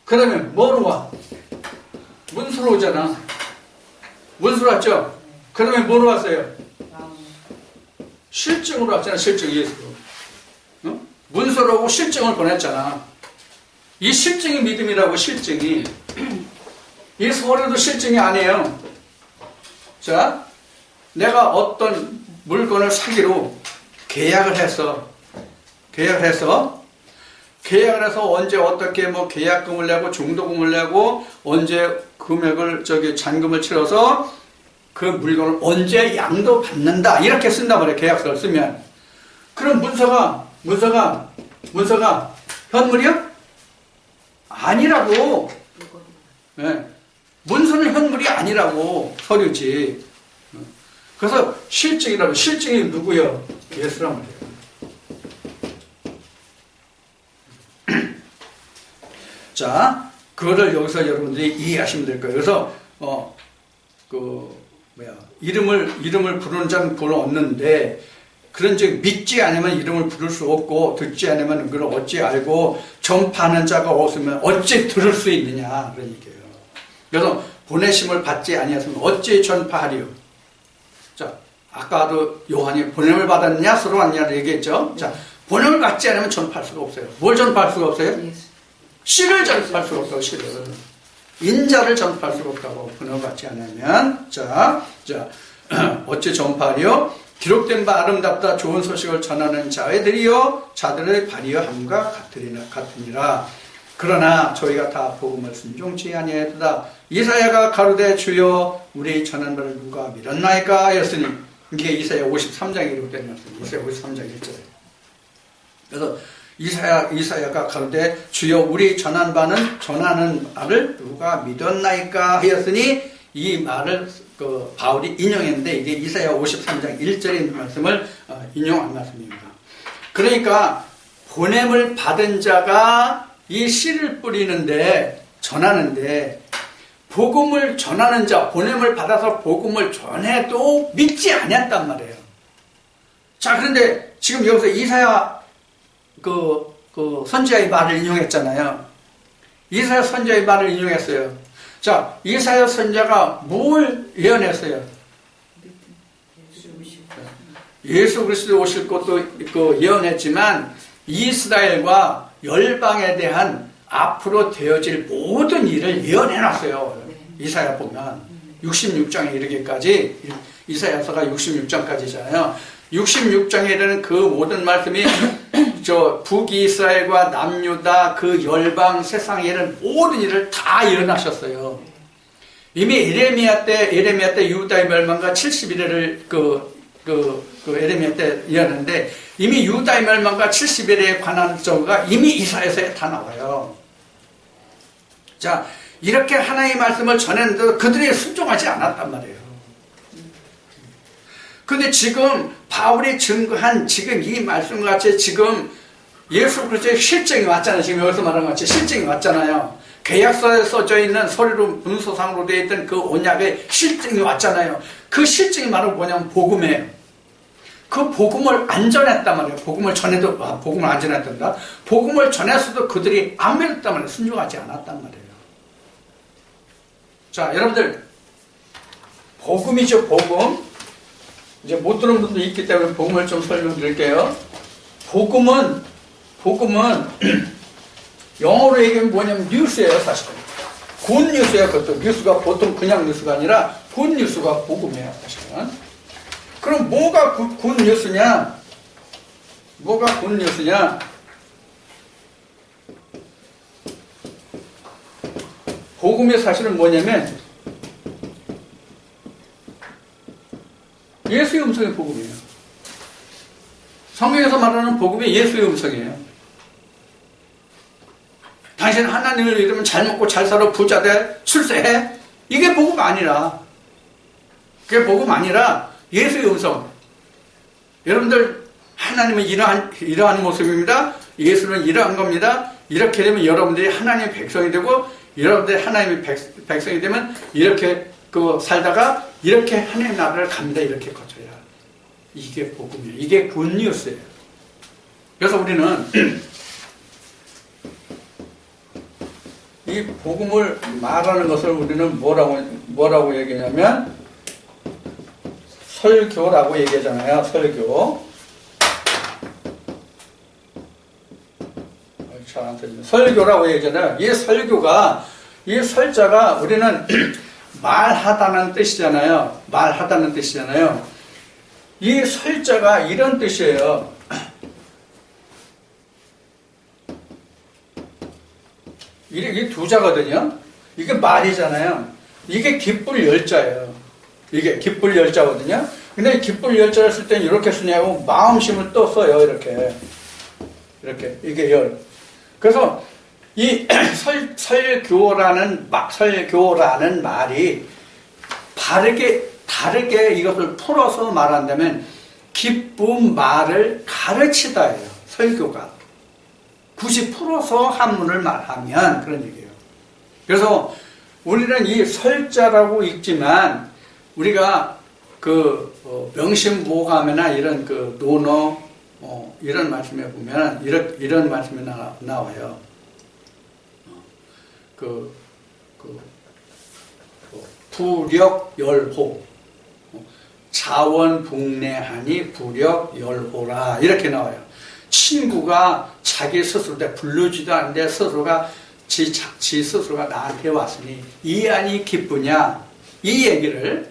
그러면 뭐로 와? 문수로 오잖아. 문수로 왔죠? 그러면 뭐로 왔어요? 실증으로 왔잖아. 실증 예수로. 문수로 오고 실증을 보냈잖아. 이 실증이 믿음이라고. 실증이. 이 소리도 실증이 아니에요. 자, 내가 어떤 물건을 사기로 계약을 해서 언제 어떻게 뭐 계약금을 내고 중도금을 내고 언제 금액을 잔금을 치러서 그 물건을 언제 양도받는다 이렇게 쓴단 말이에요. 계약서를 쓰면. 그럼 문서가 현물이요? 아니라고. 네. 문서는 현물이 아니라고. 서류지. 그래서 실증이라고. 실증이 누구요? 예수란 말이에요. 자, 그거를 여기서 여러분들이 이해하시면 될 거예요. 그래서 이름을 부르는 자는 구원을 얻는데, 그런즉 믿지 않으면 이름을 부를 수 없고 듣지 않으면 그걸 어찌 알고 전파하는 자가 없으면 어찌 들을 수 있느냐 그런 얘기예요. 그래서 보내심을 받지 아니하시면 어찌 전파하리요? 자, 아까도 요한이 보냄을 받았느냐 서로 왔느냐를 얘기했죠. 자, 보냄을 받지 않으면 전파할 수가 없어요. 뭘 전파할 수가 없어요? 씨를 전파할 수가 없다고. 씨를. 인자를 전파할 수가 없다고. 보냄을 받지 않으면. 자, 어찌 전파하리요? 기록된 바 아름답다 좋은 소식을 전하는 자들이요 자들의 발이여 함과 같으니라. 그러나 저희가 다 복음을 순종치 아니하였다. 이사야가 가로되 주여 우리 전한 바를 누가 믿었나이까 하였으니, 이게 이사야 53장에 기록된 말씀. 이사야 53장 1절에. 그래서 이사야가 가로되 주여 우리 전하는 바를 누가 믿었나이까 하였으니, 이 말을 그 바울이 인용했는데 이게 이사야 53장 1절에 있는 말씀을 인용한 말씀입니다. 그러니까 보냄을 받은 자가 이 씨를 뿌리는데 전하는데 복음을 전하는 자, 보냄을 받아서 복음을 전해도 믿지 아니었단 말이에요. 자, 그런데 지금 여기서 이사야 그 선지자의 말을 인용했잖아요. 이사야 선지자의 말을 인용했어요. 자, 이사야 선지자가 뭘 예언했어요? 예수 그리스도 오실 것도 예언했지만 이스라엘과 열방에 대한 앞으로 되어질 모든 일을 예언해놨어요. 이사야 보면 66장에 이르기까지, 이사야서가 66장까지잖아요. 66장에 이르는 그 모든 말씀이 저 북이스라엘과 남유다 그 열방 세상에 이르는 모든 일을 다 예언하셨어요. 이미 에레미야 때 유다의 멸망과 70일을 에레미야 때 예언했는데 이미 유다의 멸망과 70일에 관한 정보가 이미 이사야서에 다 나와요. 자, 이렇게 하나님의 말씀을 전했는데도 그들이 순종하지 않았단 말이에요. 근데 지금 바울이 증거한 지금 이 말씀과 같이 지금 예수 그리스도의 실증이 왔잖아요. 지금 여기서 말한 것 같이 실증이 왔잖아요. 계약서에 써져 있는 서류로 문서상으로 되어 있던 그 언약의 실증이 왔잖아요. 그 실증이 바로 뭐냐면 복음이에요. 그 복음을 안 전했단 말이에요. 복음을 전해도 복음을 안 전했단다. 복음을 전했어도 그들이 안 믿었단 말이에요. 순종하지 않았단 말이에요. 자, 여러분들 복음이죠. 복음. 이제 못 들은 분도 있기 때문에 복음을 좀 설명드릴게요. 복음은 영어로 얘기하면 뭐냐면 뉴스예요. 사실은 굿 뉴스예요. 그것도 뉴스가 보통 그냥 뉴스가 아니라 굿 뉴스가 복음이에요. 사실은. 그럼 뭐가 굿 뉴스냐? 뭐가 굿 뉴스냐? 복음의 사실은 뭐냐면 예수의 음성의 복음이에요. 성경에서 말하는 복음이 예수의 음성이에요. 당신 하나님을 믿으면 잘 먹고 잘 살아 부자 돼 출세해. 이게 복음 아니라, 그게 복음 아니라 예수의 음성. 여러분들 하나님은 이러한 모습입니다. 예수는 이러한 겁니다. 이렇게 되면 여러분들이 하나님의 백성이 되고 여러분들이 하나님의 백성이 되면 이렇게 살다가 이렇게 하나님 나라를 갑니다. 이렇게 거쳐야. 이게 복음이에요. 이게 굿뉴스예요. 그래서 우리는 이 복음을 말하는 것을 우리는 뭐라고 얘기하냐면 설교라고 얘기하잖아요. 설교. 잘 안 들리네. 설교라고 얘기하잖아요. 이 설자가 우리는 말하다는 뜻이잖아요. 말하다는 뜻이잖아요. 이 설자가 이런 뜻이에요. 이게 두 자거든요. 이게 말이잖아요. 이게 기쁠 열자예요. 이게 기쁠 열자거든요. 근데 기쁠 열자를 쓸 때는 이렇게 쓰냐고 마음심을 또 써요. 이렇게 이게 열. 그래서 이 설교라는 말이 다르게 이것을 풀어서 말한다면 기쁜 말을 가르치다예요. 설교가 굳이 풀어서 한문을 말하면 그런 얘기예요. 그래서 우리는 이 설자라고 읽지만 우리가 명심보감이나 이런 논어 이런 말씀에 보면 이런 말씀이 나와요. 부력열호, 자원북내하니 부력열호라 이렇게 나와요. 친구가 자기 스스로 부르지도 않는데 스스로가 지 스스로가 나한테 왔으니 이 안이 기쁘냐 이 얘기를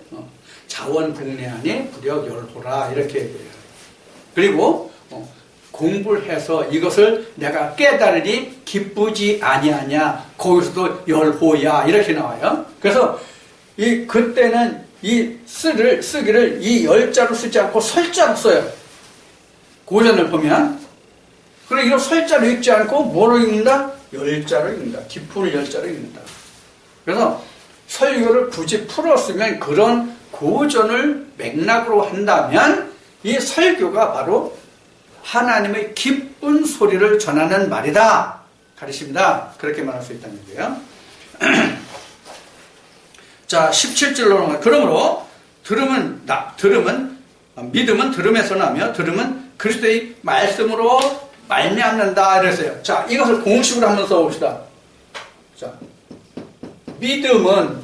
자원북내하니 부력열호라 이렇게 얘기해요. 그리고 공부를 해서 이것을 내가 깨달으니 기쁘지 아니하냐 거기서도 열호야 이렇게 나와요. 그래서 그때는 이 쓰기를 이 열자로 쓰지 않고 설자로 써요. 고전을 보면. 그리고 이런 설자로 읽지 않고 뭐로 읽는다? 열자로 읽는다. 기쁨을 열자로 읽는다. 그래서 설교를 굳이 풀었으면 그런 고전을 맥락으로 한다면 이 설교가 바로 하나님의 기쁜 소리를 전하는 말이다. 가르칩니다. 그렇게 말할 수 있다는 거예요. 자, 17절로 그러므로 믿음은 들음에서 나며 들음은 그리스도의 말씀으로 말미암는다 이랬어요. 자, 이것을 공식으로 한번 써봅시다. 자, 믿음은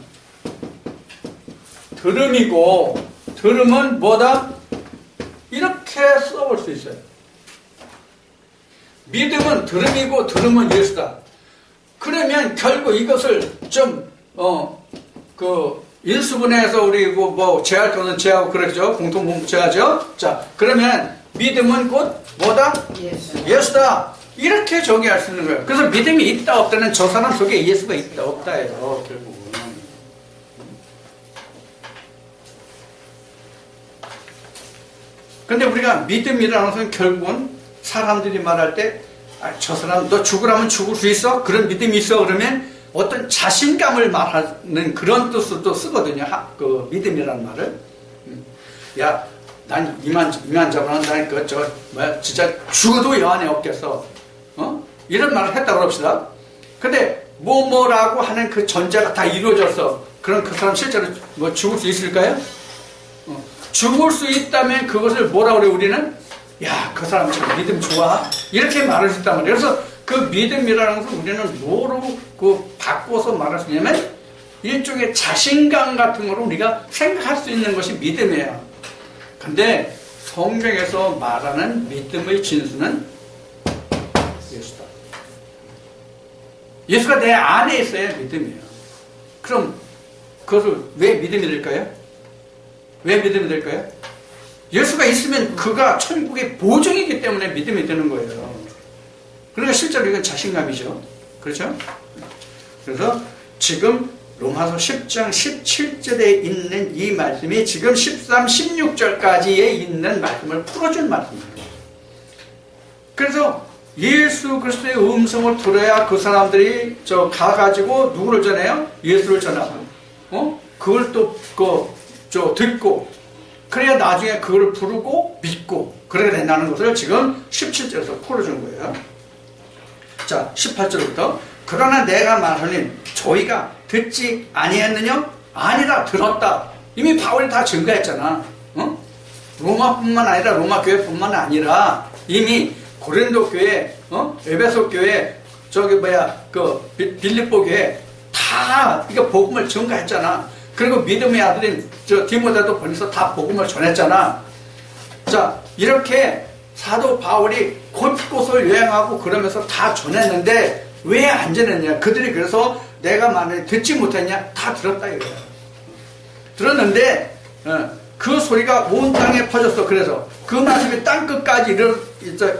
들음이고 들음은 뭐다? 이렇게 써볼 수 있어요. 믿음은 들음이고 들음은 예수다. 그러면 결국 이것을 좀 인수분해해서 우리 뭐 제할 거는 제하고 그러죠. 공통분모 제하죠. 자, 그러면 믿음은 곧 뭐다? 예수다. 이렇게 정의할 수 있는 거예요. 그래서 믿음이 있다 없다는 저 사람 속에 예수가 있다 없다예요. 결국은. 근데 우리가 믿음이라는 것은 결국은 사람들이 말할 때 저 사람 너 죽으라면 죽을 수 있어? 그런 믿음이 있어? 그러면 어떤 자신감을 말하는 그런 뜻으로 또 쓰거든요. 그 믿음이라는 말을. 야, 난 이만 잡으면 난 진짜 죽어도 여 안에 없겠어. 이런 말을 했다고 합시다. 근데 뭐라고 하는 그 전제가 다 이루어졌어. 그럼 그 사람 실제로 뭐 죽을 수 있을까요? 죽을 수 있다면 그것을 뭐라고 그래 우리는? 야, 그 사람 참 믿음 좋아? 이렇게 말할 수 있단 말이에요. 그래서 그 믿음이라는 것을 우리는 뭐로 바꿔서 말할 수 있냐면 일종의 자신감 같은 거로 우리가 생각할 수 있는 것이 믿음이에요. 근데 성경에서 말하는 믿음의 진수는 예수다. 예수가 내 안에 있어야 믿음이에요. 그럼 그것을 왜 믿음이 될까요? 왜 믿음이 될까요? 예수가 있으면 그가 천국의 보증이기 때문에 믿음이 되는 거예요. 그러니까 실제로 이건 자신감이죠. 그렇죠? 그래서 지금 로마서 10장 17절에 있는 이 말씀이 지금 13, 16절까지에 있는 말씀을 풀어준 말씀이에요. 그래서 예수 그리스도의 음성을 들어야 그 사람들이 가가지고 누구를 전해요? 예수를 전하고, 그걸 또 듣고, 그래야 나중에 그걸 부르고 믿고 그래야 된다는 것을 지금 17절에서 풀어준 거예요. 자, 18절부터 그러나 내가 말하니 저희가 듣지 아니했느냐? 아니라 들었다. 이미 바울이 다 증거했잖아. 로마뿐만 아니라 로마 교회뿐만 아니라 이미 고린도 교회, 에베소 교회, 빌립보 교회 다 이거 복음을 증거했잖아. 그리고 믿음의 아들인 디모데도 보내서 다 복음을 전했잖아. 자, 이렇게 사도 바울이 곳곳을 여행하고 그러면서 다 전했는데 왜 안 전했냐? 그들이 그래서 내가 만약에 듣지 못했냐? 다 들었다 이거야. 들었는데 그 소리가 온 땅에 퍼졌어. 그래서 그 말씀이 땅끝까지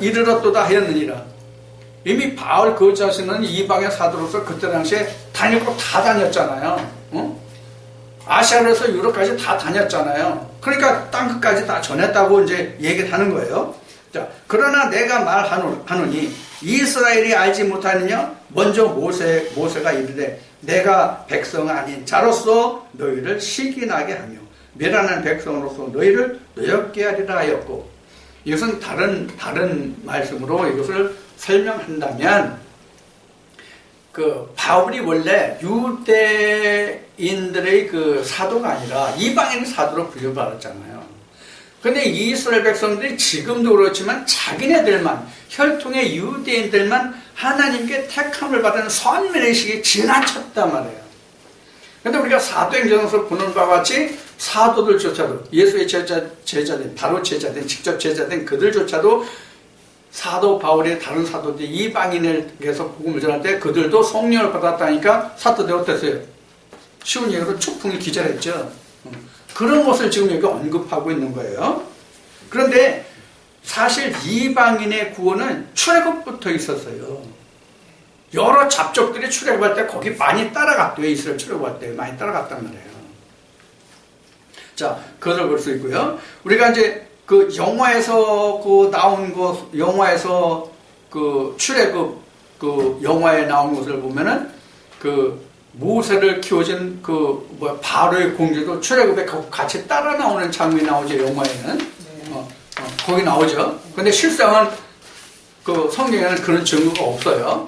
이르렀도다 하였느니라. 이미 바울 그 자신은 이방의 사도로서 그때 당시에 다닐 거 다 다녔잖아요. 아시아에서 유럽까지 다 다녔잖아요. 그러니까 땅끝까지 다 전했다고 이제 얘기를 하는 거예요. 자, 그러나 내가 말하노니 이스라엘이 알지 못하느냐? 먼저 모세가 이르되 내가 백성 아닌 자로서 너희를 시기나게 하며 멸하는 백성으로서 너희를 노엽게 하리라 하였고, 이것은 다른 말씀으로 이것을 설명한다면 그 바울이 원래 유대인들의 그 사도가 아니라 이방인 사도로 부여받았잖아요. 근데 이스라엘 백성들이 지금도 그렇지만 자기네들만, 혈통의 유대인들만 하나님께 택함을 받은 선민의식이 지나쳤단 말이에요. 근데 우리가 사도행전에서 보는 바와 같이 사도들조차도, 예수의 제자된, 바로 제자된, 직접 제자된 그들조차도 사도 바울의 다른 사도들이 이방인에게서 복음을 전할 때 그들도 성령을 받았다니까 사도들이 어땠어요? 쉬운 얘기로 축풍이 기절했죠. 그런 것을 지금 여기 언급하고 있는 거예요. 그런데 사실 이방인의 구원은 출애굽부터 있었어요. 여러 잡족들이 출애굽할 때 거기 많이 따라갔대요. 이스라엘 출애굽할 때 많이 따라갔단 말이에요. 자, 그것을 볼 수 있고요. 우리가 이제 그 영화에서 나온 거, 영화에서 출애굽 영화에 나온 것을 보면은 모세를 키워준 바로의 공주도 출애굽에 같이 따라 나오는 장면이 나오죠. 영화에는. 거기 나오죠. 근데 실상은 그 성경에는 그런 증거가 없어요.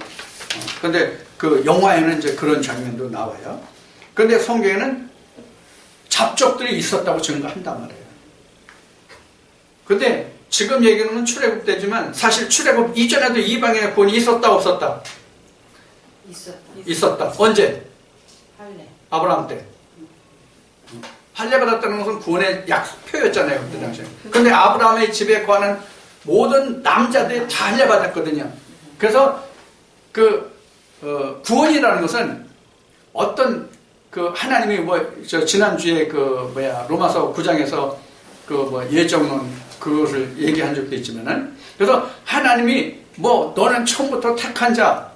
근데 그 영화에는 이제 그런 장면도 나와요. 근데 성경에는 잡족들이 있었다고 증거한단 말이에요. 근데 지금 얘기는 출애굽 때지만 사실 출애굽 이전에도 이방인의 구원이 있었다 없었다? 있었다. 언제? 할례. 아브라함 때. 할례 받았다는 것은 구원의 약표였잖아요. 그때 당시에. 근데 아브라함의 집에 거하는 모든 남자들이 다 할례 받았거든요. 그래서 구원이라는 것은 어떤 하나님이 지난주에 로마서 9장에서 예정론 그것을 얘기한 적도 있지만은, 그래서 하나님이 너는 처음부터 택한 자,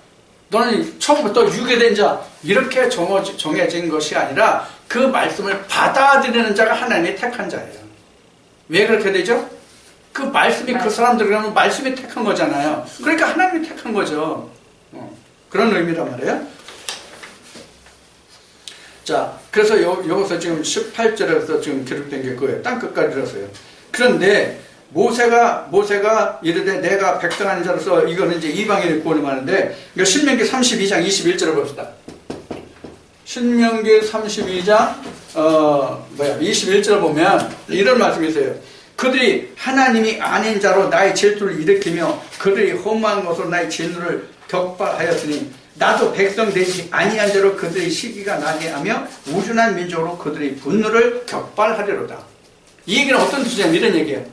너는 처음부터 유괴된 자, 이렇게 정해진 것이 아니라 그 말씀을 받아들이는 자가 하나님이 택한 자예요. 왜 그렇게 되죠? 그 말씀이 그 사람들이라면 말씀이 택한 거잖아요. 그러니까 하나님이 택한 거죠. 그런 의미란 말이에요. 자, 그래서 여기서 지금 18절에서 지금 기록된 게 그거예요. 땅끝까지 들었어요. 그런데 모세가 이르되 내가 백성하는 자로서, 이거는 이제 이방인의 구원을 말하는데, 이거 신명기 32장 21절을 봅시다. 신명기 32장 21절을 보면 이런 말씀이 있어요. 그들이 하나님이 아닌 자로 나의 질투를 일으키며 그들이 허무한 것으로 나의 진노를 격발하였으니 나도 백성 되지 아니한 자로 그들의 시기가 나게 하며 우준한 민족으로 그들의 분노를 격발하리로다. 이 얘기는 어떤 뜻이냐면 이런 얘기예요.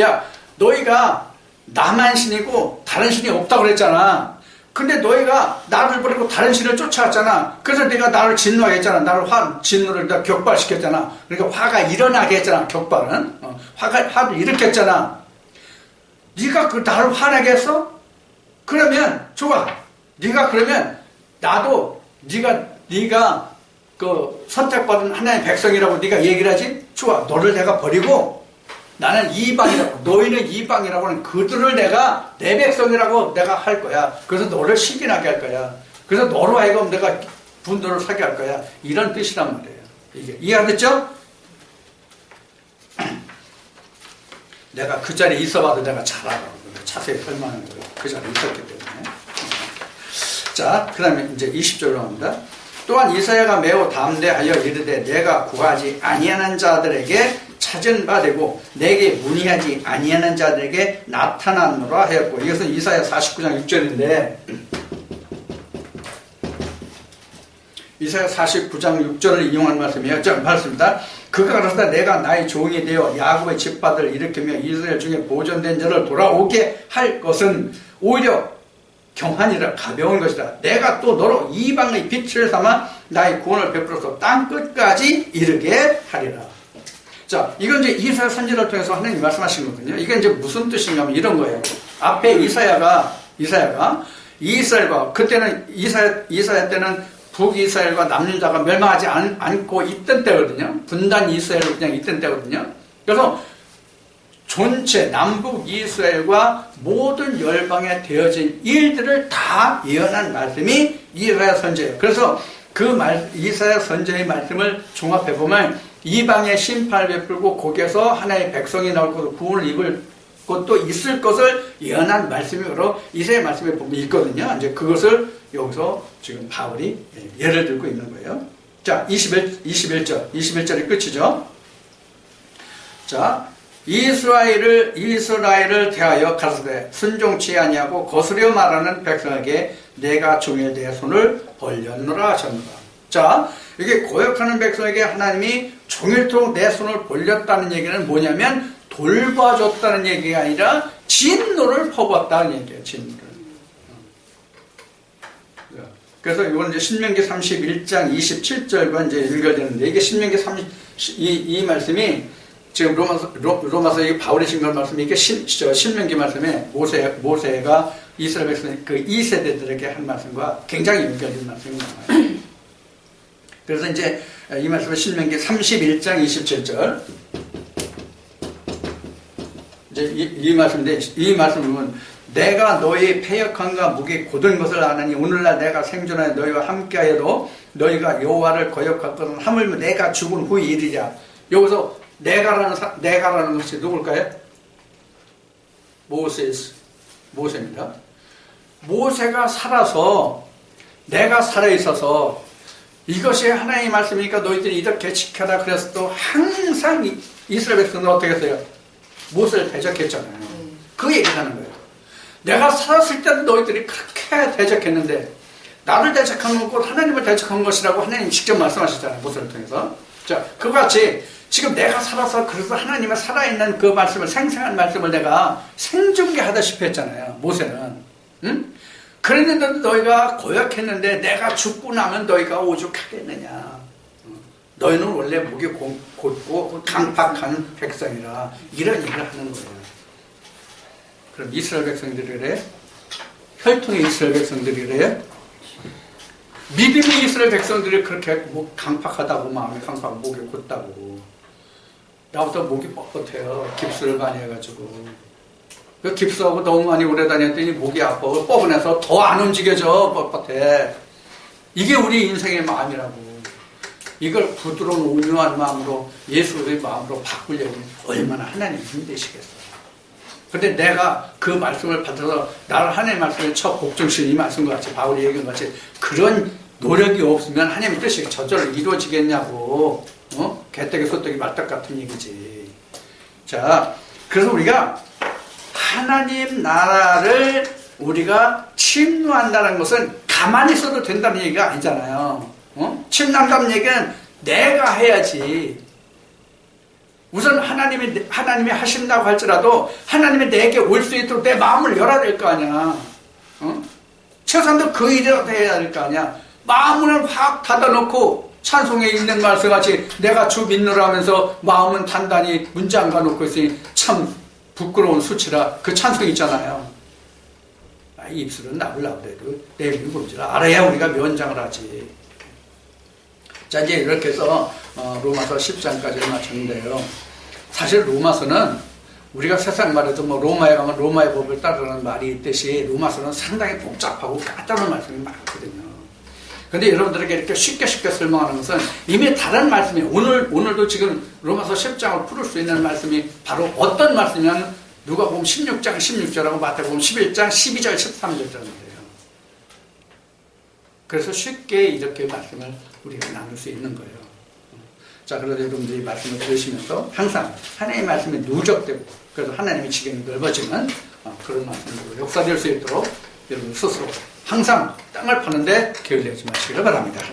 야, 너희가 나만 신이고 다른 신이 없다고 그랬잖아. 근데 너희가 나를 버리고 다른 신을 쫓아왔잖아. 그래서 내가 나를 진노하게 했잖아. 진노를 격발시켰잖아. 그러니까 화가 일어나게 했잖아. 격발은. 화를 일으켰잖아. 네가 나를 화나게 했어? 그러면 좋아. 네가 그러면 나도 네가 선택받은 하나님의 백성이라고 네가 얘기를 하지? 좋아. 너를 내가 버리고 나는 이방이라고, 너희는 이방이라고 하는 그들을 내가 내 백성이라고 내가 할 거야. 그래서 너를 시기나게 할 거야. 그래서 너로 하여금 내가 분노를 사게 할 거야. 이런 뜻이란 말이에요. 이게 이해가 됐죠? 내가 그 자리에 있어봐도 내가 잘 알아. 자세히 설명하는 거예요. 그 자리에 있었기 때문에. 자, 그 다음에 이제 20절로 갑니다. 또한 이사야가 매우 담대하여 이르되 내가 구하지 아니하는 자들에게 찾은 바 되고 내게 문의하지 아니하는 자들에게 나타나노라 하였고, 이것은 이사야 49장 6절인데 이사야 49장 6절을 이용한 말씀이에요. 자, 말씀입니다. 그가 가로되 내가 나의 종이 되어 야곱의 집파들을 일으키며 이스라엘 중에 보존된 자를 돌아오게 할 것은 오히려 경한이라 가벼운 것이다. 내가 또 너로 이방의 빛을 삼아 나의 구원을 베풀어서 땅끝까지 이르게 하리라. 자, 이건 이제 이사야 선지자를 통해서 하나님이 말씀하신 거거든요. 이게 이제 무슨 뜻인가 하면 이런 거예요. 앞에 이사야가 이스라엘과, 그때는 이사야 때는 북이스라엘과 남유다가 멸망하지 않고 있던 때거든요. 분단 이스라엘로 그냥 있던 때거든요. 그래서 전체 남북 이스라엘과 모든 열방에 되어진 일들을 다 예언한 말씀이 이사야 선지예요. 그래서 이사야 선지의 말씀을 종합해 보면 이방의 심판을 베풀고 거기에서 하나의 백성이 나올 것을 구원을 입을 것도 있을 것을 예언한 말씀이 바로 이사야 말씀에 보면 있거든요. 이제 그것을 여기서 지금 바울이 예를 들고 있는 거예요. 자, 21절이 끝이죠. 자, 이스라엘을 대하여 가로되 순종치 아니하고 거스려 말하는 백성에게 내가 종일 내 손을 벌렸노라 하셨노라. 자, 이게 고역하는 백성에게 하나님이 종일토록 내 손을 벌렸다는 얘기는 뭐냐면 돌봐줬다는 얘기가 아니라 진노를 퍼부었다는 얘기예요. 진노를. 그래서 이건 이제 신명기 31장 27절과 이제 연결되는데, 이게 신명기 이 말씀이 지금 로마서 이 바울의 신경 말씀이 이게 신명기 말씀에 모세가 이스라엘 백성 그 2세대들에게 한 말씀과 굉장히 연결된 말씀이 나와요. 그래서 이제 이 말씀은 신명기 31장 27절. 이제 이 말씀인데, 이 말씀을 보면 내가 너의 패역함과 무게 고든 것을 아느니 오늘날 내가 생존하여 너희와 함께하여도 너희가 여호와를 거역하거든 하물며 내가 죽은 후의 일이랴. 여기서 내가라는 것이 누굴까요? 모세입니다. 모세가 살아서 내가 살아있어서 이것이 하나님의 말씀이니까 너희들이 이렇게 지켜라. 그래서 또 항상 이스라엘 백성들은 어떻게 했어요? 모세를 대적했잖아요. 그 얘기를 하는 거예요. 내가 살았을 때도 너희들이 그렇게 대적했는데 나를 대적한 것고 하나님을 대적한 것이라고 하나님이 직접 말씀하셨잖아요. 모세를 통해서. 자, 그와 같이 지금 내가 살아서 그래서 하나님의 살아있는 그 말씀을 생생한 말씀을 내가 생중계하다시피 했잖아요. 모세는. 응? 그랬는데도 너희가 고역했는데 내가 죽고 나면 너희가 오죽하겠느냐. 너희는 원래 목이 곧고 강팍한 백성이라 이런 얘기를 하는 거예요. 그럼 이스라엘 백성들이래? 혈통의 이스라엘 백성들이래? 믿음의 이스라엘 백성들이 그렇게 강팍하다고 마음이 강팍하고 목이 곧다고. 나부터 목이 뻣뻣해요. 깁스를 많이 해가지고. 그 깁스하고 너무 많이 오래 다녔더니 목이 아파. 뻐근해서 더 안 움직여져. 뻣뻣해. 이게 우리 인생의 마음이라고. 이걸 부드러운 온유한 마음으로 예수의 마음으로 바꾸려면 얼마나 하나님 힘드시겠어요. 근데 내가 그 말씀을 받아서 나를 하나님의 말씀에 첫 복종신 이 말씀과 같이 바울이 얘기한 것 같이 그런 노력이 없으면 하나님의 뜻이 저절로 이루어지겠냐고. 개떡이 소떡이 말떡 같은 얘기지. 자, 그래서 우리가 하나님 나라를 우리가 침노한다는 것은 가만히 있어도 된다는 얘기가 아니잖아요. 침노한다는 얘기는 내가 해야지. 우선 하나님이 하신다고 할지라도 하나님이 내게 올 수 있도록 내 마음을 열어야 될 거 아니야. 최소한도 그 일이라도 해야 될 거 아니야. 마음을 확 닫아놓고 찬송에 있는 말씀같이 내가 주 믿노라 하면서 마음은 단단히 문장가 놓고 있으니 참 부끄러운 수치라. 그 찬송 있잖아요. 이 입술은 나불나불해도 내 입이 뭔지를 알아야 우리가 면장을 하지. 자, 이제 이렇게 해서 로마서 10장까지 마쳤는데요. 사실 로마서는 우리가 세상 말해도 뭐 로마에 가면 로마의 법을 따르라는 말이 있듯이 로마서는 상당히 복잡하고 까다로운 말씀이 많거든요. 근데 여러분들에게 이렇게 쉽게 설명하는 것은 이미 다른 말씀이 오늘도 지금 로마서 10장을 풀을 수 있는 말씀이 바로 어떤 말씀이냐면 누가복음 16장 16절하고 마태복음 11장 12절 13절이에요. 그래서 쉽게 이렇게 말씀을 우리가 나눌 수 있는 거예요. 자, 그래서 여러분들이 말씀을 들으시면서 항상 하나님의 말씀이 누적되고 그래서 하나님의 지경이 넓어지는 그런 말씀으로 역사될 수 있도록 여러분 스스로 항상 땅을 파는데 게을리하지 마시기를 바랍니다.